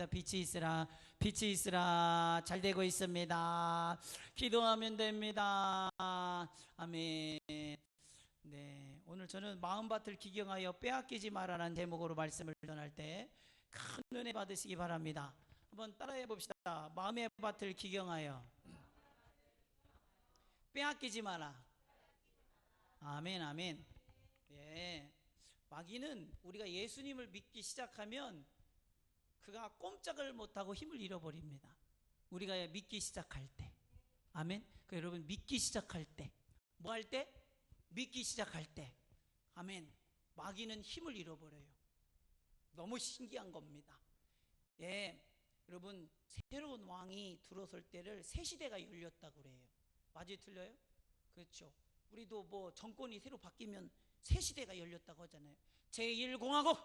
합니다. 빛이 있으라, 빛이 있으라. 잘 되고 있습니다. 기도하면 됩니다. 아멘. 네, 오늘 저는 마음밭을 기경하여 빼앗기지 말라는 제목으로 말씀을 전할 때 큰 은혜 받으시기 바랍니다. 한번 따라해 봅시다. 마음의 밭을 기경하여 빼앗기지 마라. 아멘, 아멘. 예, 마귀는 우리가 예수님을 믿기 시작하면 그가 꼼짝을 못하고 힘을 잃어버립니다. 우리가 믿기 시작할 때. 아멘. 그 여러분 믿기 시작할 때, 뭐 할 때? 믿기 시작할 때. 아멘. 마귀는 힘을 잃어버려요. 너무 신기한 겁니다. 예, 여러분 새로운 왕이 들어설 때를 새 시대가 열렸다고 그래요. 맞아요, 틀려요? 그렇죠. 우리도 뭐 정권이 새로 바뀌면 새 시대가 열렸다고 하잖아요. 제1공화국,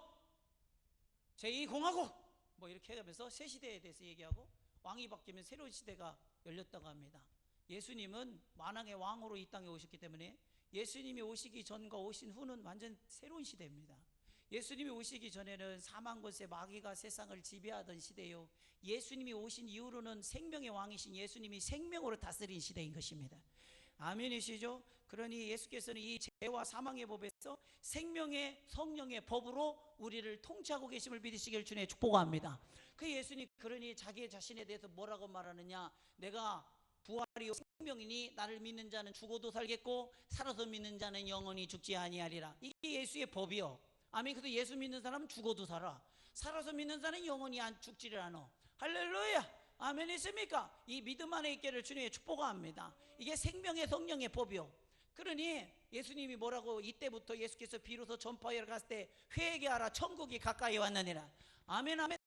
제2공화국 뭐 이렇게 해가면서 새 시대에 대해서 얘기하고, 왕이 바뀌면 새로운 시대가 열렸다고 합니다. 예수님은 만왕의 왕으로 이 땅에 오셨기 때문에 예수님이 오시기 전과 오신 후는 완전 새로운 시대입니다. 예수님이 오시기 전에는 사망 권세 마귀가 세상을 지배하던 시대요, 예수님이 오신 이후로는 생명의 왕이신 예수님이 생명으로 다스린 시대인 것입니다. 아멘이시죠? 그러니 예수께서는 이 죄와 사망의 법에서 생명의 성령의 법으로 우리를 통치하고 계심을 믿으시길 주님 축복합니다. 그 예수님 그러니 자기 자신에 대해서 뭐라고 말하느냐? 내가 부활이요 생명이니 나를 믿는 자는 죽어도 살겠고 살아서 믿는 자는 영원히 죽지 아니하리라. 이게 예수의 법이요. 아멘. 그래서 예수 믿는 사람은 죽어도 살아, 살아서 믿는 자는 영원히 안 죽지를 않아. 할렐루야. 아멘. 있습니까? 이 믿음 안에 있기를 주님의 축복합니다. 이게 생명의 성령의 법이요. 그러니 예수님이 뭐라고, 이때부터 예수께서 비로소 전파하러 갔을 때 회개하라, 천국이 가까이 왔느니라. 아멘, 아멘.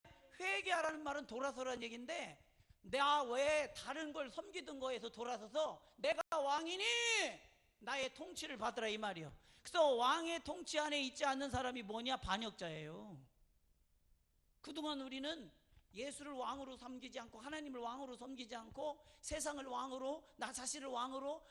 회개하라는 말은 돌아서라는 얘기인데, 내가 왜 다른 걸 섬기던 거에서 돌아서서 내가 왕이니 나의 통치를 받으라 이 말이요. 그래서 왕의 통치 안에 있지 않는 사람이 뭐냐? 반역자예요. 그동안 우리는 예수를 왕으로 섬기지 않고 하나님을 왕으로 섬기지 않고 세상을 왕으로, 나 자신을 왕으로,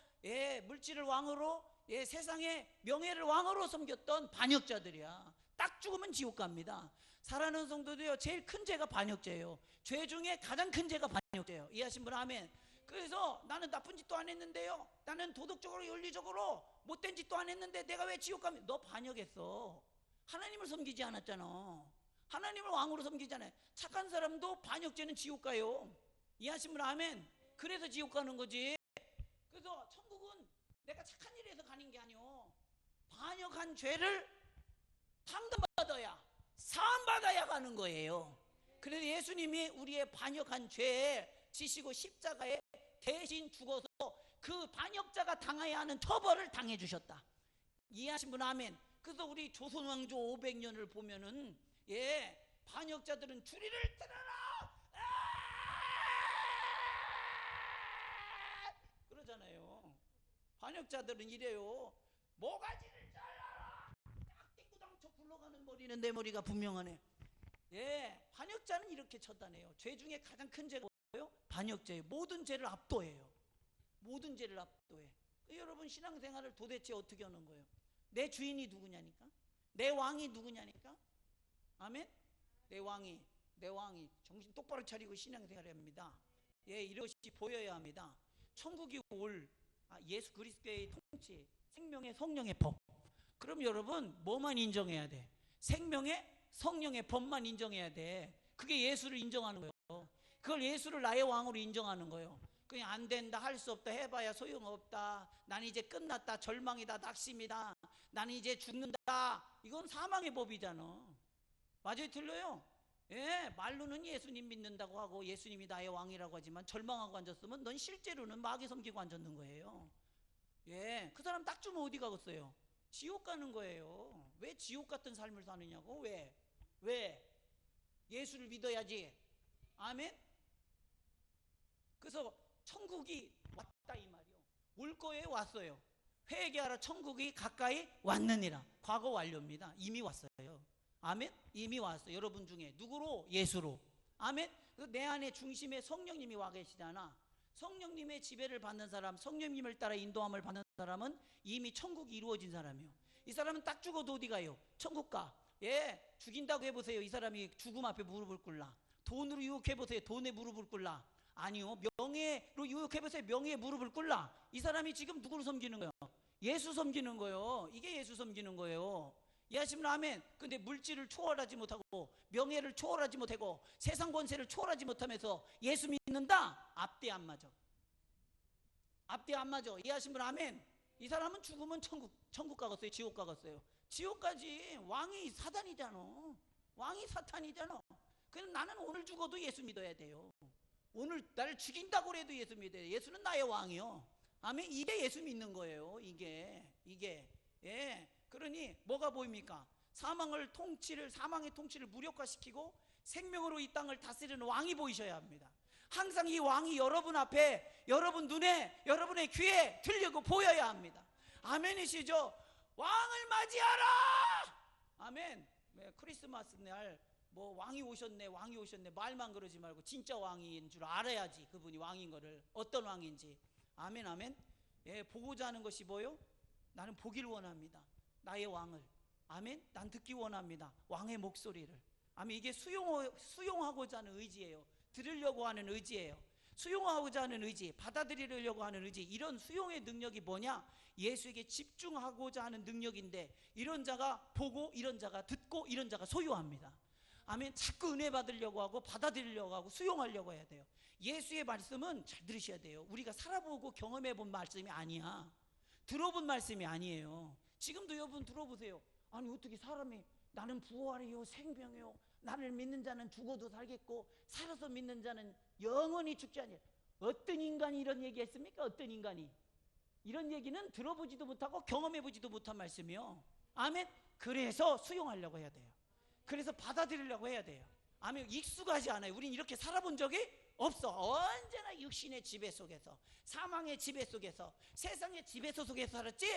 물질을 왕으로, 세상의 명예를 왕으로 섬겼던 반역자들이야. 딱 죽으면 지옥 갑니다. 사랑하는 성도도요, 제일 큰 죄가 반역죄예요. 죄 중에 가장 큰 죄가 반역죄예요. 이해하신 분 아멘. 그래서 나는 나쁜 짓도 안 했는데요, 나는 도덕적으로 윤리적으로 못된 짓도 안 했는데 내가 왜 지옥 가면, 너 반역했어. 하나님을 섬기지 않았잖아. 하나님을 왕으로 섬기잖아요. 착한 사람도 반역죄는 지옥 가요. 이해하신 분 아멘. 그래서 지옥 가는 거지. 그래서 천국은 내가 착한 일을 해서 가는 게 아니오. 반역한 죄를 판단받아야, 사함받아야 가는 거예요. 그래서 예수님이 우리의 반역한 죄에 지시고 십자가에 대신 죽어서 그 반역자가 당해야 하는 처벌을 당해 주셨다. 이해하신 분 아멘. 그래서 우리 조선왕조 500년을 보면은 반역자들은 주리를 들어라 그러잖아요. 반역자들은 이래요. 모가지를 잘라라. 딱 띵구당쳐 굴러가는 머리는 내 머리가 분명하네. 반역자는 이렇게 처단해요. 죄 중에 가장 큰 죄가 뭐예요? 반역죄예요. 모든 죄를 압도해요. 모든 죄를 압도해. 여러분 신앙생활을 도대체 어떻게 하는 거예요? 내 주인이 누구냐니까? 내 왕이 누구냐니까? 아멘? 내 왕이 정신 똑바로 차리고 신앙생활을 합니다. 이것이 보여야 합니다. 천국이 올 예수 그리스도의 통치, 생명의 성령의 법. 그럼 여러분 뭐만 인정해야 돼? 생명의 성령의 법만 인정해야 돼. 그게 예수를 인정하는 거예요. 그걸 예수를 나의 왕으로 인정하는 거예요. 그냥 안 된다, 할 수 없다, 해봐야 소용없다, 난 이제 끝났다, 절망이다, 낙심이다, 난 이제 죽는다, 이건 사망의 법이잖아. 맞아요, 틀려요? 말로는 예수님 믿는다고 하고 예수님이 나의 왕이라고 하지만 절망하고 앉았으면 넌 실제로는 마귀 섬기고 앉았는 거예요. 그 사람 딱 주면 어디 가겠어요? 지옥 가는 거예요. 왜 지옥 같은 삶을 사느냐고. 왜? 예수를 믿어야지. 아멘. 그래서 천국이 왔다 이 말이요. 올 거예요, 왔어요? 회개하라, 천국이 가까이 왔느니라. 과거 완료입니다. 이미 왔어요. 아멘. 이미 왔어요. 여러분 중에 누구로? 예수로. 아멘. 내 안에 중심에 성령님이 와 계시잖아. 성령님의 지배를 받는 사람, 성령님을 따라 인도함을 받는 사람은 이미 천국이 이루어진 사람이요. 이 사람은 딱 죽어도 어디 가요? 천국 가. 죽인다고 해보세요. 이 사람이 죽음 앞에 무릎을 꿇나? 돈으로 유혹해보세요. 돈에 무릎을 꿇라. 아니요. 명예로 유혹해보세요. 명예에 무릎을 꿇라. 이 사람이 지금 누구를 섬기는 거예요? 예수 섬기는 거예요. 이게 예수 섬기는 거예요. 이해하시면 아멘. 근데 물질을 초월하지 못하고 명예를 초월하지 못하고 세상 권세를 초월하지 못하면서 예수 믿는다? 앞뒤 안 맞아. 앞뒤 안 맞아. 이해하시면 아멘. 이 사람은 죽으면 천국 가겠어요? 지옥 가겠어요? 지옥 가지. 왕이 사단이잖아. 왕이 사탄이잖아. 그래서 나는 오늘 죽어도 예수 믿어야 돼요. 오늘 나를 죽인다고 해도 예수 믿어야 돼요. 예수는 나의 왕이요. 아멘. 이게 예수 믿는 거예요. 이게 예. 그러니 뭐가 보입니까? 사망의 통치를 무력화시키고 생명으로 이 땅을 다스리는 왕이 보이셔야 합니다. 항상 이 왕이 여러분 앞에, 여러분 눈에, 여러분의 귀에 들리고 보여야 합니다. 아멘이시죠? 왕을 맞이하라. 아멘. 크리스마스 날 뭐 왕이 오셨네 말만 그러지 말고 진짜 왕인 줄 알아야지. 그분이 왕인 거를. 어떤 왕인지. 아멘 아멘. 예, 보고자 하는 것이 뭐요? 나는 보길 원합니다. 나의 왕을. 아멘. 난 듣기 원합니다. 왕의 목소리를. 아멘. 이게 수용하고자 하는 의지예요. 들으려고 하는 의지예요. 수용하고자 하는 의지, 받아들이려고 하는 의지. 이런 수용의 능력이 뭐냐? 예수에게 집중하고자 하는 능력인데, 이런 자가 보고 이런 자가 듣고 이런 자가 소유합니다. 아멘. 자꾸 은혜 받으려고 하고 받아들이려고 하고 수용하려고 해야 돼요. 예수의 말씀은 잘 들으셔야 돼요. 우리가 살아보고 경험해 본 말씀이 아니야. 들어본 말씀이 아니에요. 지금도 여러분 들어보세요. 아니 어떻게 사람이 나는 부활이요 생명이요 나를 믿는 자는 죽어도 살겠고 살아서 믿는 자는 영원히 죽지 아니하리라. 어떤 인간이 이런 얘기 했습니까? 어떤 인간이 이런 얘기는 들어보지도 못하고 경험해보지도 못한 말씀이요. 아멘. 그래서 수용하려고 해야 돼요. 그래서 받아들이려고 해야 돼요. 아멘. 익숙하지 않아요. 우린 이렇게 살아본 적이 없어. 언제나 육신의 지배 속에서, 사망의 지배 속에서, 세상의 지배 속에서 살았지,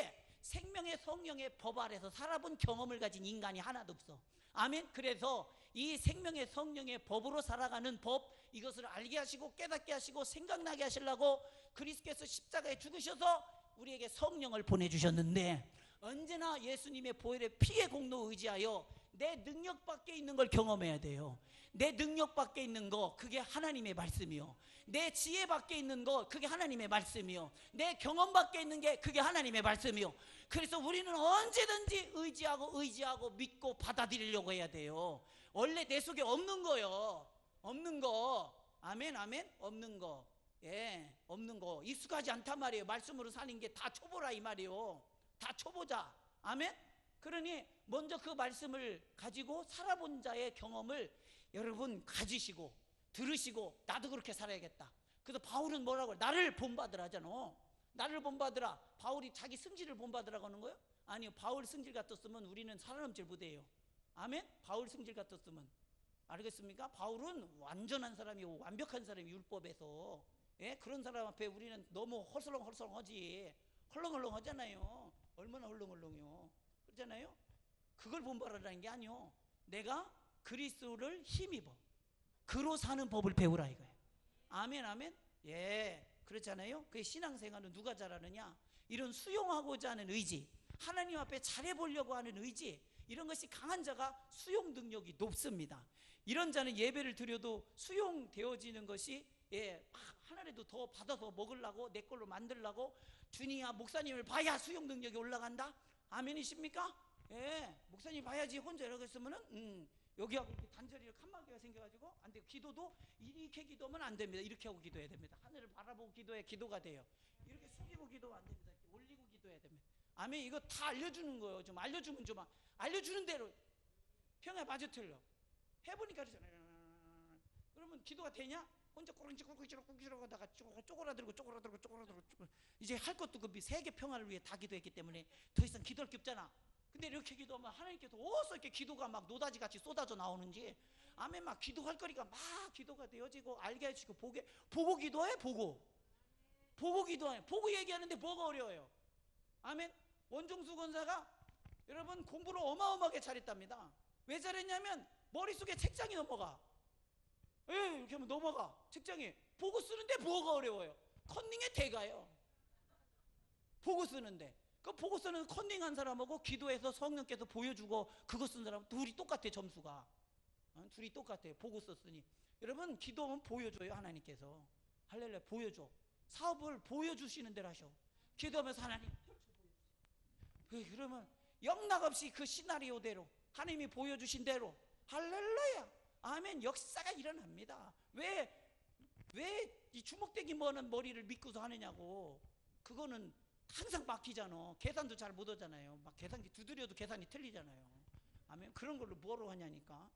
생명의 성령의 법 아래서 살아본 경험을 가진 인간이 하나도 없어. 아멘. 그래서 이 생명의 성령의 법으로 살아가는 법, 이것을 알게 하시고 깨닫게 하시고 생각나게 하시려고 그리스도께서 십자가에 죽으셔서 우리에게 성령을 보내주셨는데, 언제나 예수님의 보혈의 피의 공로 의지하여 내 능력 밖에 있는 걸 경험해야 돼요. 내 능력 밖에 있는 거, 그게 하나님의 말씀이요. 내 지혜 밖에 있는 거, 그게 하나님의 말씀이요. 내 경험 밖에 있는 게 그게 하나님의 말씀이요. 그래서 우리는 언제든지 의지하고 믿고 받아들이려고 해야 돼요. 원래 내 속에 없는 거요. 없는 거. 아멘 아멘. 없는 거. 예, 없는 거. 익숙하지 않단 말이에요. 말씀으로 사는 게 다 초보라 이 말이에요. 다 초보자. 아멘. 그러니 먼저 그 말씀을 가지고 살아본 자의 경험을 여러분 가지시고 들으시고 나도 그렇게 살아야겠다. 그래서 바울은 뭐라고 나를 본받으라 하잖아. 나를 본받으라. 바울이 자기 승질을 본받으라고 하는 거예요? 아니요. 바울 승질 같았으면 우리는 살아남질 못해요. 아멘. 바울 승질 같았으면. 알겠습니까? 바울은 완전한 사람이고 완벽한 사람이 율법에서. 예? 그런 사람 앞에 우리는 너무 헐렁헐렁하지. 헐렁헐렁 하잖아요. 얼마나 헐렁헐렁해요. 그렇잖아요. 그걸 본받으라는 게 아니요. 내가 그리스도를 힘입어 그로 사는 법을 배우라 이거예요. 아멘 아멘. 예, 그렇잖아요. 그 신앙생활은 누가 잘하느냐? 이런 수용하고자 하는 의지, 하나님 앞에 잘해보려고 하는 의지, 이런 것이 강한 자가 수용 능력이 높습니다. 이런 자는 예배를 드려도 수용되어지는 것이, 예, 하나라도 더 받아서 먹으려고 내 걸로 만들려고 주님아 목사님을 봐야 수용 능력이 올라간다. 아멘이십니까? 예, 목사님 봐야지. 혼자 이러고 있으면은 여기하고 단절이를 칸막이가 생겨가지고 안 돼요. 기도도 이렇게 기도하면 안 됩니다. 이렇게 하고 기도해야 됩니다. 하늘을 바라보고 기도해 기도가 돼요. 이렇게 숙이고 기도가 안 됩니다. 이렇게 올리고 기도해야 됩니다. 아멘. 이거 다 알려주는 거예요. 좀 알려주면 좀 알려주는 대로 평에 맞아 틀려. 해보니까 그러잖아요. 그러면 기도가 되냐? 혼자 꾸렁지꾸렁 하다가 쪼그라들고 이제 할 것도 그 세계 평화를 위해 다 기도했기 때문에 더 이상 기도할 게 없잖아. 근데 이렇게 기도하면 하나님께서 어디서 이렇게 기도가 막 노다지같이 쏟아져 나오는지, 아멘. 막 기도할 거니까 막 기도가 되어지고 알게 해주고 보고 기도해. 보고 기도해. 보고 얘기하는데 뭐가 어려워요? 아멘. 원종수 권사가 여러분 공부를 어마어마하게 잘했답니다. 왜 잘했냐면 머릿속에 책장이 넘어가. 예, 이렇게 하면 넘어가. 책장이. 보고 쓰는데 뭐가 어려워요? 컨닝의 대가요. 보고 쓰는데. 그 보고 쓰는 컨닝한 사람하고 기도해서 성령께서 보여주고 그거 쓴 사람 둘이 똑같아 점수가. 둘이 똑같아요. 보고 썼으니. 여러분, 기도하면 보여줘요. 하나님께서. 할렐루야. 보여줘. 사업을 보여주시는 대로 하셔. 기도하면서 하나님 펼쳐보여주세요. 그러면 영락없이 그 시나리오대로 하나님이 보여주신 대로, 할렐루야, 아멘, 역사가 일어납니다. 왜 이 주먹대기 머는 머리를 믿고서 하느냐고. 그거는 항상 막히잖아. 계산도 잘 못하잖아요. 막 계산기 두드려도 계산이 틀리잖아요. 아멘. 그런 걸로 뭐로 하냐니까.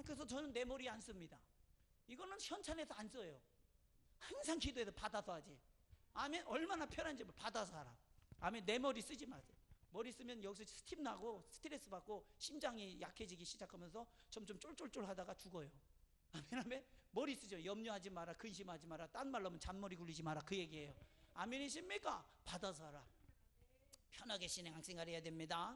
그래서 저는 내 머리 안 씁니다. 이거는 현찬에서 안 써요. 항상 기도해서 받아서 하지. 아멘. 얼마나 편한지 받아서 하라. 아멘. 내 머리 쓰지 마세요. 머리 쓰면 여기서 스팀 나고 스트레스 받고 심장이 약해지기 시작하면서 점점 쫄쫄쫄 하다가 죽어요. 아멘. 아멘. 머리 쓰죠. 염려하지 마라, 근심하지 마라, 딴 말로 하면 잔머리 굴리지 마라, 그 얘기예요. 아멘이십니까? 받아서 하라. 편하게 신앙생활 해야 됩니다.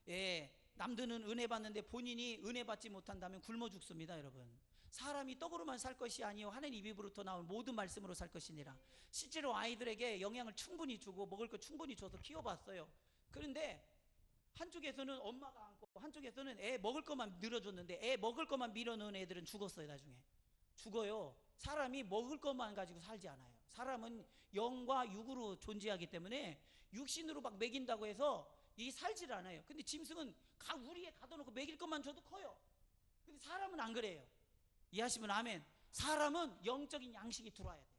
예, 남들은 은혜 받는데 본인이 은혜 받지 못한다면 굶어 죽습니다. 여러분, 사람이 떡으로만 살 것이 아니요 하나님 입으로부터 나온 모든 말씀으로 살 것이니라. 실제로 아이들에게 영양을 충분히 주고 먹을 거 충분히 줘서 키워봤어요. 그런데 한쪽에서는 엄마가 안고 한쪽에서는 애 먹을 것만 늘어줬는데 애 먹을 것만 밀어넣은 애들은 죽었어요. 나중에 죽어요. 사람이 먹을 것만 가지고 살지 않아요. 사람은 영과 육으로 존재하기 때문에 육신으로 막 먹인다고 해서 이 살질 않아요. 근데 짐승은 우리에 가둬놓고 먹일 것만 줘도 커요. 근데 사람은 안 그래요. 이해하시면 아멘. 사람은 영적인 양식이 들어와야 돼요.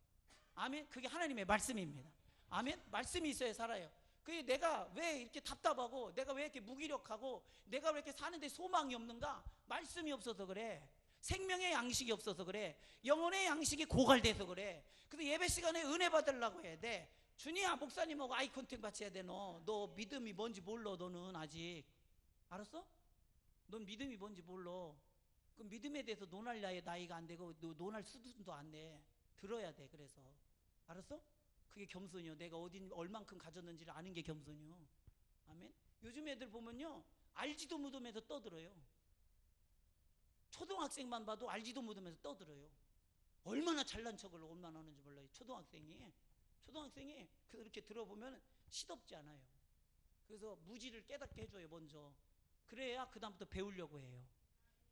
아멘. 그게 하나님의 말씀입니다. 아멘. 말씀이 있어야 살아요. 그게 내가 왜 이렇게 답답하고 내가 왜 이렇게 무기력하고 내가 왜 이렇게 사는데 소망이 없는가? 말씀이 없어서 그래. 생명의 양식이 없어서 그래. 영혼의 양식이 고갈돼서 그래. 그래서 예배 시간에 은혜 받으려고 해야 돼. 주님아, 목사님하고 아이 컨택 받쳐야 돼. 너 믿음이 뭔지 몰라. 너는 아직. 알았어? 넌 믿음이 뭔지 몰라. 그 믿음에 대해서 논할 나이가 안 되고 논할 수준도 안 돼. 들어야 돼. 그래서 알았어? 그게 겸손이요. 내가 얼만큼 가졌는지를 아는 게 겸손이요. 아멘. 요즘 애들 보면요, 알지도 못하면서 떠들어요. 초등학생만 봐도 알지도 못하면서 떠들어요. 얼마나 잘난 척을 얼마나 하는지 몰라요. 초등학생이 그렇게 들어보면 시덥지 않아요. 그래서 무지를 깨닫게 해줘요. 먼저. 그래야 그 다음부터 배우려고 해요.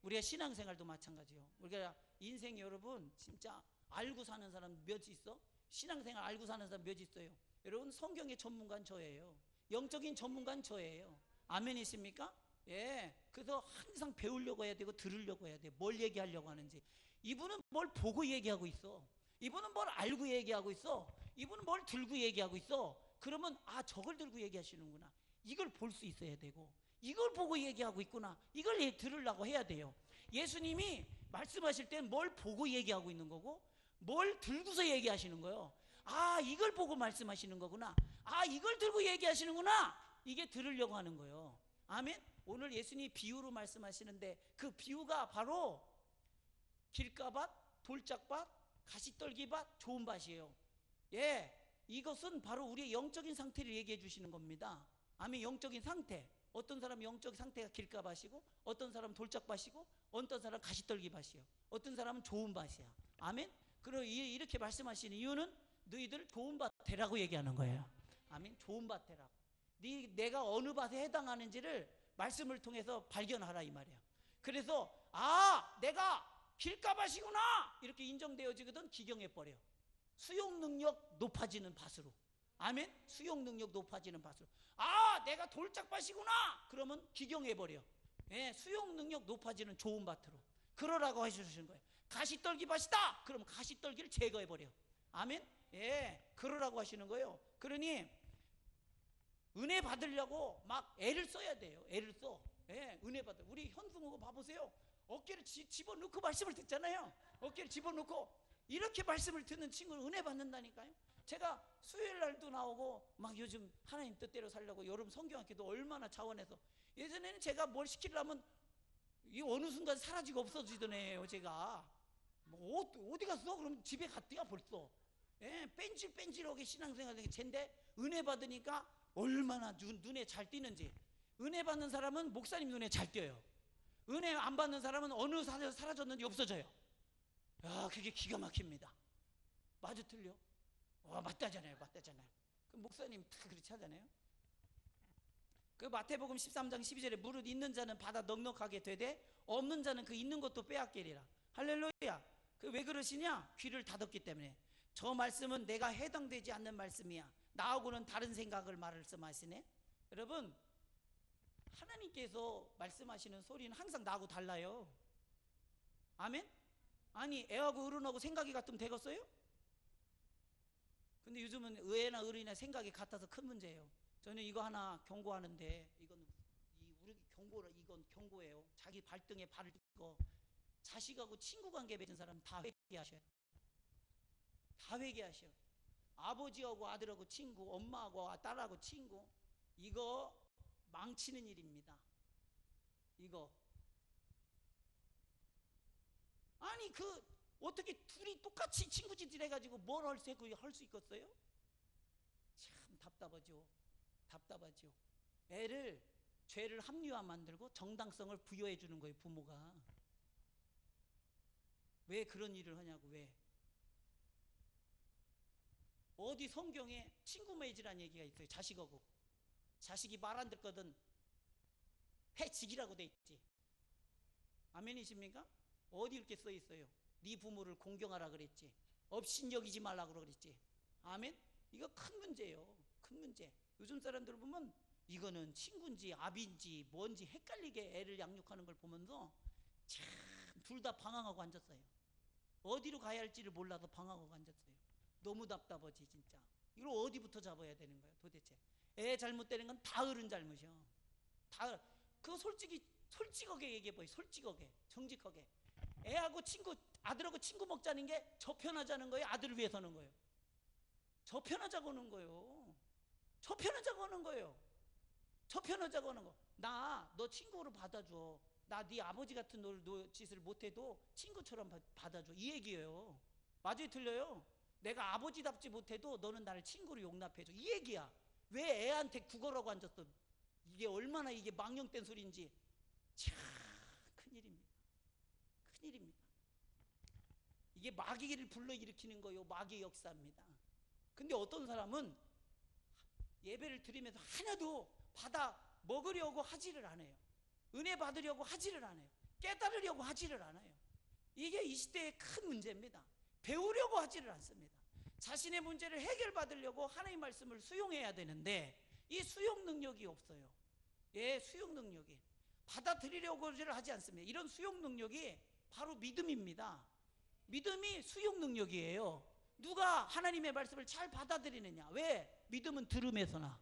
우리가 신앙생활도 마찬가지요. 우리가 인생, 여러분 진짜 알고 사는 사람 몇 있어? 신앙생활 알고 사는 사람 몇 있어요? 여러분, 성경의 전문가는 저예요. 영적인 전문가는 저예요. 아멘이십니까? 예. 그래서 항상 배우려고 해야 되고 들으려고 해야 돼. 뭘 얘기하려고 하는지. 이분은 뭘 보고 얘기하고 있어. 이분은 뭘 알고 얘기하고 있어. 이분은 뭘 들고 얘기하고 있어. 그러면 저걸 들고 얘기하시는구나. 이걸 볼 수 있어야 되고, 이걸 보고 얘기하고 있구나. 이걸 들으려고 해야 돼요. 예수님이 말씀하실 땐 뭘 보고 얘기하고 있는 거고 뭘 들고서 얘기하시는 거예요. 이걸 보고 말씀하시는 거구나. 이걸 들고 얘기하시는구나. 이게 들으려고 하는 거예요. 아멘. 오늘 예수님이 비유로 말씀하시는데 그 비유가 바로 길가밭, 돌짝밭, 가시떨기밭, 좋은 밭이에요. 예, 이것은 바로 우리의 영적인 상태를 얘기해 주시는 겁니다. 아멘. 영적인 상태. 어떤 사람은 영적 상태가 길가밭이고, 어떤 사람은 돌짝밭이고, 어떤 사람은 가시떨기밭이요. 어떤 사람은 좋은 밭이야. 아멘. 그리고 이렇게 말씀하시는 이유는 너희들 좋은 밭 되라고 얘기하는 거예요. 아멘. 좋은 밭 되라고. 내가 어느 밭에 해당하는지를 말씀을 통해서 발견하라, 이 말이야. 그래서 내가 길가밭이구나 이렇게 인정되어지거든. 기경해버려. 수용 능력 높아지는 밭으로. 아멘. 수용 능력 높아지는 밭으로. 내가 돌짝밭이구나 그러면 기경해버려. 예, 수용 능력 높아지는 좋은 밭으로. 그러라고 해주시는 거예요. 가시떨기 밭이다 그러면 가시떨기를 제거해버려. 아멘. 예, 그러라고 하시는 거예요. 그러니 은혜 받으려고 막 애를 써야 돼요. 애를 써. 예, 은혜 받아. 우리 현승우가 봐보세요. 어깨를 집어넣고 말씀을 듣잖아요. 어깨를 집어넣고 이렇게 말씀을 듣는 친구는 은혜 받는다니까요. 제가 수요일 날도 나오고 막 요즘 하나님 뜻대로 살려고 여름 성경학교도 얼마나 자원해서, 예전에는 제가 뭘 시키려면 이 어느 순간 사라지고 없어지던 애예요. 제가 어디 갔어? 그럼 집에 갔대요 벌써. 예, 뺀질뺀질하게 신앙생활하는 게 쟤인데 은혜 받으니까 얼마나 눈에 잘 띄는지. 은혜 받는 사람은 목사님 눈에 잘 띄어요. 은혜 안 받는 사람은 어느 사라졌는지 없어져요. 그게 기가 막힙니다. 맞아 틀려? 맞다잖아요. 그 목사님 다 그렇지 하잖아요. 그 마태복음 13장 12절에 무릇 있는 자는 받아 넉넉하게 되되 없는 자는 그 있는 것도 빼앗기리라. 할렐루야. 그 왜 그러시냐? 귀를 닫았기 때문에. 저 말씀은 내가 해당되지 않는 말씀이야. 나하고는 다른 생각을 말씀하시네. 여러분, 하나님께서 말씀하시는 소리는 항상 나하고 달라요. 아멘? 아니, 애하고 어른하고 생각이 같으면 되겠어요? 근데 요즘은 의애나 어른이나 생각이 같아서 큰 문제예요. 저는 이거 하나 경고하는데, 이건 경고예요. 자기 발등에 발을 딛고 자식하고 친구 관계 맺은 사람 다 회개하셔요. 다 회개하셔. 아버지하고 아들하고 친구, 엄마하고 딸하고 친구, 이거 망치는 일입니다. 이거. 아니, 어떻게 둘이 똑같이 친구짓을 해가지고 뭘 할 수 있겠어요? 참 답답하죠. 답답하죠. 애를 죄를 합리화 만들고 정당성을 부여해 주는 거예요, 부모가. 왜 그런 일을 하냐고. 왜? 어디 성경에 친구 맺으라는 얘기가 있어요. 자식하고. 자식이 말 안 듣거든 해치기라고 돼 있지. 아멘이십니까? 어디 이렇게 써 있어요? 네 부모를 공경하라 그랬지. 업신여기지 말라고 그랬지. 아멘? 이거 큰 문제예요. 큰 문제. 요즘 사람들 보면 이거는 친구인지 아비인지 뭔지 헷갈리게 애를 양육하는 걸 보면서 참 둘 다 방황하고 앉았어요. 어디로 가야 할지를 몰라서 방황하고 앉았어요. 너무 답답하지 진짜. 이걸 어디부터 잡아야 되는 거야 도대체. 애 잘못되는 건 다 어른 잘못이야. 다. 그거 솔직하게 얘기해봐요. 솔직하게, 정직하게. 애하고 친구, 아들하고 친구 먹자는 게 저 편하자는 거예요? 아들을 위해서 하는 거예요? 저 편하자고 하는 거예요. 저 편하자고 하는 거예요. 저 편하자고 하는 거. 너 친구로 받아줘. 나 네 아버지 같은 짓을 못해도 친구처럼 받아줘. 이 얘기예요. 맞아요, 틀려요? 내가 아버지답지 못해도 너는 나를 친구로 용납해줘. 이 얘기야. 왜 애한테 국어라고 앉았어? 이게 얼마나 이게 망령된 소리인지. 참 큰일입니다. 큰일입니다. 이게 마귀를 불러일으키는 거예요. 마귀의 역사입니다. 근데 어떤 사람은 예배를 드리면서 하나도 받아 먹으려고 하지를 않아요. 은혜 받으려고 하지를 않아요. 깨달으려고 하지를 않아요. 이게 이 시대의 큰 문제입니다. 배우려고 하지를 않습니다. 자신의 문제를 해결받으려고 하나님의 말씀을 수용해야 되는데 이 수용 능력이 없어요. 예, 수용 능력이. 받아들이려고를 하지 않습니다. 이런 수용 능력이 바로 믿음입니다. 믿음이 수용 능력이에요. 누가 하나님의 말씀을 잘 받아들이느냐? 왜? 믿음은 들음에서 나.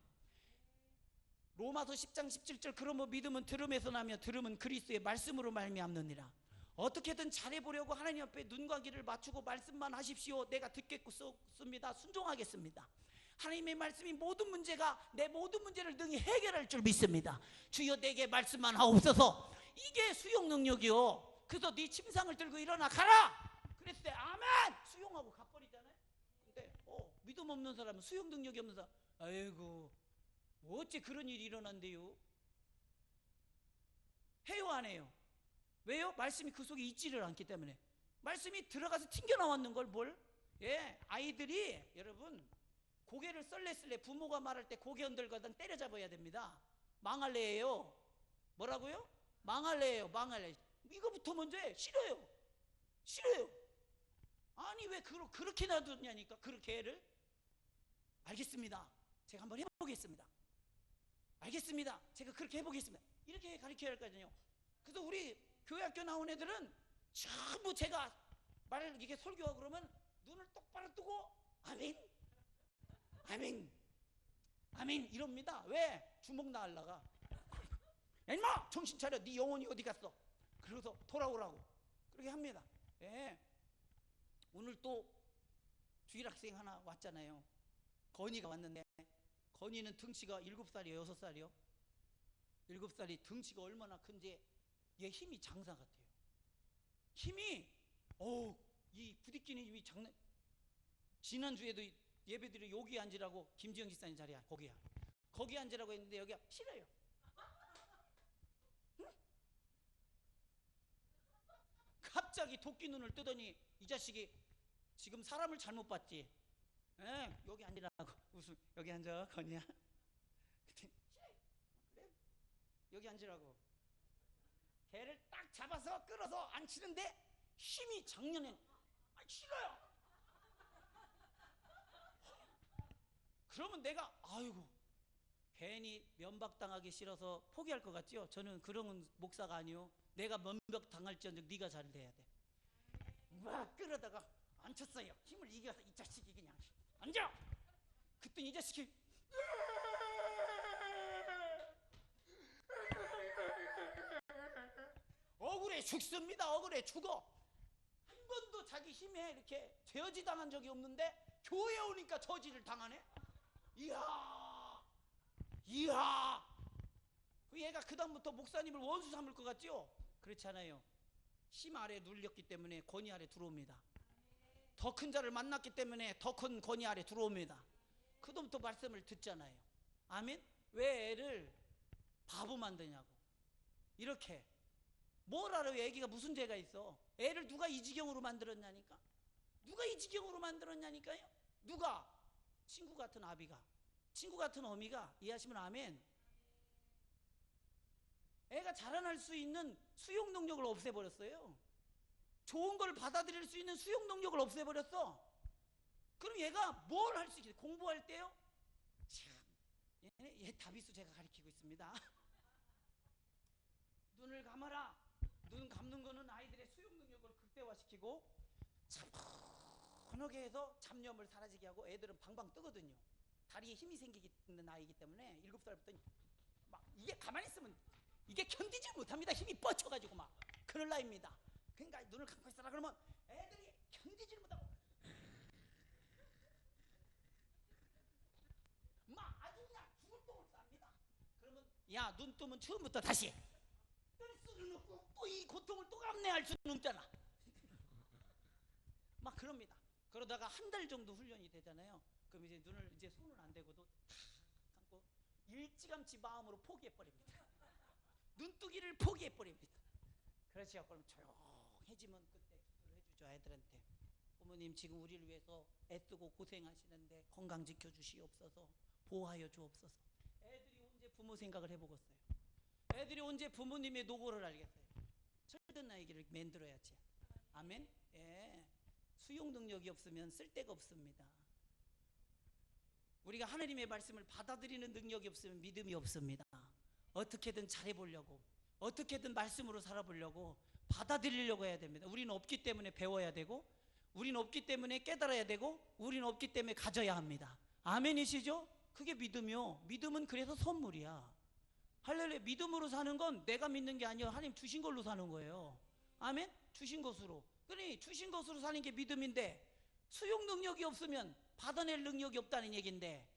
로마서 10장 17절 그러므로 믿음은 들음에서 나며 들음은 그리스도의 말씀으로 말미암느니라. 어떻게든 잘해보려고 하나님 앞에 눈과 귀를 맞추고 말씀만 하십시오. 내가 듣겠습니다. 순종하겠습니다. 하나님의 말씀이 내 모든 문제를 능히 해결할 줄 믿습니다. 주여 내게 말씀만 하옵소서. 이게 수용 능력이요. 그래서 네 침상을 들고 일어나 가라. 그랬을 때 아멘 수용하고 가버리잖아요. 근데 믿음 없는 사람은 수용 능력이 없는 사람, 아이고 어째 그런 일이 일어난대요? 해요 안 해요? 왜요? 말씀이 그 속에 있지를 않기 때문에. 말씀이 들어가서 튕겨나왔는 걸 뭘? 예, 아이들이 여러분 고개를 썰레썰레 부모가 말할 때 고개 흔들거든 때려잡아야 됩니다. 망할래예요. 뭐라고요? 망할래예요. 망할래. 이거부터 먼저 해. 싫어요. 싫어요. 아니 왜 그렇게 놔두냐니까. 그렇게 애를. 알겠습니다. 제가 한번 해보겠습니다. 알겠습니다. 제가 그렇게 해보겠습니다. 이렇게 가르쳐야 할 거거든요. 그래서 우리 교회학교 나온 애들은 전부 제가 말을 이게 설교하고 그러면 눈을 똑바로 뜨고 아멘 아멘 아멘 이럽니다. 왜? 주먹 나으려가. 야 임마 정신 차려. 네 영혼이 어디 갔어? 그래서 돌아오라고 그렇게 합니다. 예. 오늘 또 주일학생 하나 왔잖아요. 건이가 왔는데 건이는 등치가 7살이에요 6살이요? 7살이 등치가 얼마나 큰지 얘 힘이 장사 같아요. 힘이 이 부딪히는 힘이 장난. 지난주에도 예배드려 여기 앉으라고 김지영 집사님 자리야. 거기 앉으라고 했는데 여기가 싫어요. 응? 갑자기 도끼 눈을 뜨더니 이 자식이 지금 사람을 잘못 봤지. 예, 여기 앉으라고. 무슨 여기 앉아 건이야. 그래 여기 앉으라고. 개를 딱 잡아서 끌어서 앉히는데 힘이 작년엔 싫어요. 그러면 내가 아이고 괜히 면박당하기 싫어서 포기할 것 같죠? 저는 그런 목사가 아니요. 내가 면박당할지언정 네가 잘 돼야 돼. 막 끌어다가 앉혔어요. 힘을 이겨서 이 자식이 그냥 앉아. 그랬더니 이 자식이 억울해 죽습니다. 억울해 죽어. 한 번도 자기 힘에 이렇게 저지 당한 적이 없는데 교회 오니까 저지를 당하네. 이야 그 얘가 그 다음부터 목사님을 원수 삼을 것 같죠? 그렇지 않아요. 힘 아래 눌렸기 때문에 권위 아래 들어옵니다. 더 큰 자를 만났기 때문에 더 큰 권위 아래 들어옵니다. 그 다음부터 말씀을 듣잖아요. 아멘. 왜 애를 바보 만드냐고. 이렇게 뭘 알아요? 애기가 무슨 죄가 있어? 애를 누가 이 지경으로 만들었냐니까. 누가 이 지경으로 만들었냐니까요. 누가? 친구 같은 아비가, 친구 같은 어미가. 이해하시면 아멘. 애가 자라날 수 있는 수용 능력을 없애버렸어요. 좋은 걸 받아들일 수 있는 수용 능력을 없애버렸어. 그럼 얘가 뭘 할 수 있겠어요? 공부할 때요? 참, 얘 다비수 제가 가르치고 있습니다. 눈을 감아라. 눈 감는 거는 아이들의 수용 능력을 극대화시키고 차분하게 해서 잡념을 사라지게 하고 애들은 방방 뜨거든요. 다리에 힘이 생기는 아이이기 때문에 7살부터 막 이게 가만히 있으면 이게 견디지 못합니다. 힘이 뻗쳐가지고 막 그럴 나이입니다. 그러니까 눈을 감고 있어라 그러면 애들이 견디지를 못하고 막 아주 그냥 죽을 똥을 쌉니다. 그러면 야 눈 뜨면 처음부터 다시 뜰 수는 없고 또 이 고통을 또 감내할 수는 없잖아. 막 그럽니다. 그러다가 한 달 정도 훈련이 되잖아요. 그럼 이제 눈을 이제 손을 안 대고도 탁 감고 일찌감치 마음으로 포기해버립니다. 눈뜨기를 포기해버립니다. 그렇죠. 그럼 조용해지면 그때 기도를 해주죠. 아이들한테 부모님 지금 우리를 위해서 애쓰고 고생하시는데 건강 지켜주시옵소서, 보호하여 주옵소서. 애들이 언제 부모 생각을 해보겠어요? 애들이 언제 부모님의 노고를 알겠어요? 철든 나에게를 만들어야지. 아멘. 예. 수용 능력이 없으면 쓸데가 없습니다. 우리가 하나님의 말씀을 받아들이는 능력이 없으면 믿음이 없습니다. 어떻게든 잘해보려고, 어떻게든 말씀으로 살아보려고, 받아들이려고 해야 됩니다. 우리는 없기 때문에 배워야 되고, 우리는 없기 때문에 깨달아야 되고, 우리는 없기 때문에 가져야 합니다. 아멘이시죠? 그게 믿음이요. 믿음은 그래서 선물이야. 할렐루야. 믿음으로 사는 건 내가 믿는 게 아니라 하나님 주신 걸로 사는 거예요. 아멘? 주신 것으로. 그러니 주신 것으로 사는 게 믿음인데 수용 능력이 없으면 받아낼 능력이 없다는 얘기인데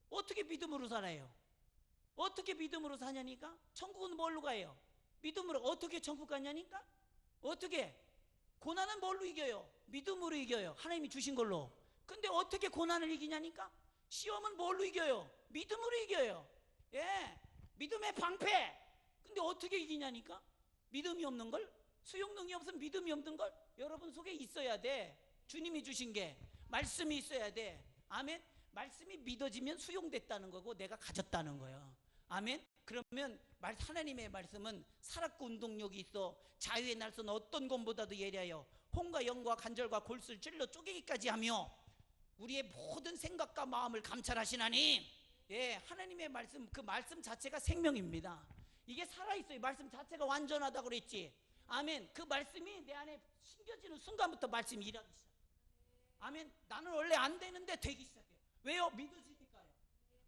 어떻게 믿음으로 살아요? 어떻게 믿음으로 사냐니까? 천국은 뭘로 가요? 믿음으로. 어떻게 천국 가냐니까? 어떻게? 고난은 뭘로 이겨요? 믿음으로 이겨요. 하나님이 주신 걸로. 근데 어떻게 고난을 이기냐니까? 시험은 뭘로 이겨요? 믿음으로 이겨요. 예, 믿음의 방패. 근데 어떻게 이기냐니까? 믿음이 없는 걸? 수용 능력이 없으면 믿음이 없는 걸? 여러분 속에 있어야 돼. 주님이 주신 게 말씀이 있어야 돼. 아멘. 말씀이 믿어지면 수용됐다는 거고 내가 가졌다는 거예요. 아멘. 그러면 하나님의 말씀은 살았고 운동력이 있어. 자유의 날선 어떤 것보다도 예리하여 혼과 영과 간절과 골수를 찔러 쪼개기까지 하며 우리의 모든 생각과 마음을 감찰하시나니. 예, 하나님의 말씀, 그 말씀 자체가 생명입니다. 이게 살아있어요. 말씀 자체가 완전하다고 그랬지. 아멘. 그 말씀이 내 안에 심겨지는 순간부터 말씀이 일하기 시작해요. 아멘. 나는 원래 안 되는데 되기 시작해요. 왜요? 믿어지니까요.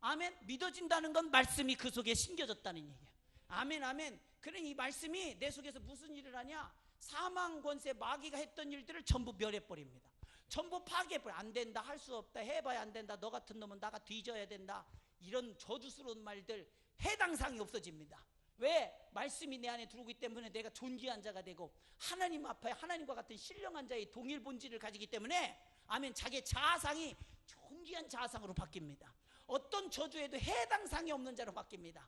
아멘. 믿어진다는 건 말씀이 그 속에 심겨졌다는 얘기야. 아멘. 아멘. 그러니 이 말씀이 내 속에서 무슨 일을 하냐? 사망 권세 마귀가 했던 일들을 전부 멸해버립니다. 전부 파괴해버려. 안 된다, 할 수 없다, 해봐야 안 된다, 너 같은 놈은 나가 뒤져야 된다, 이런 저주스러운 말들 해당 사항이 없어집니다. 왜? 말씀이 내 안에 들어오기 때문에 내가 존귀한 자가 되고 하나님 앞에 하나님과 같은 신령한 자의 동일 본질을 가지기 때문에 아멘. 자기의 자아상이 존귀한 자아상으로 바뀝니다. 어떤 저주에도 해당 사항이 없는 자로 바뀝니다.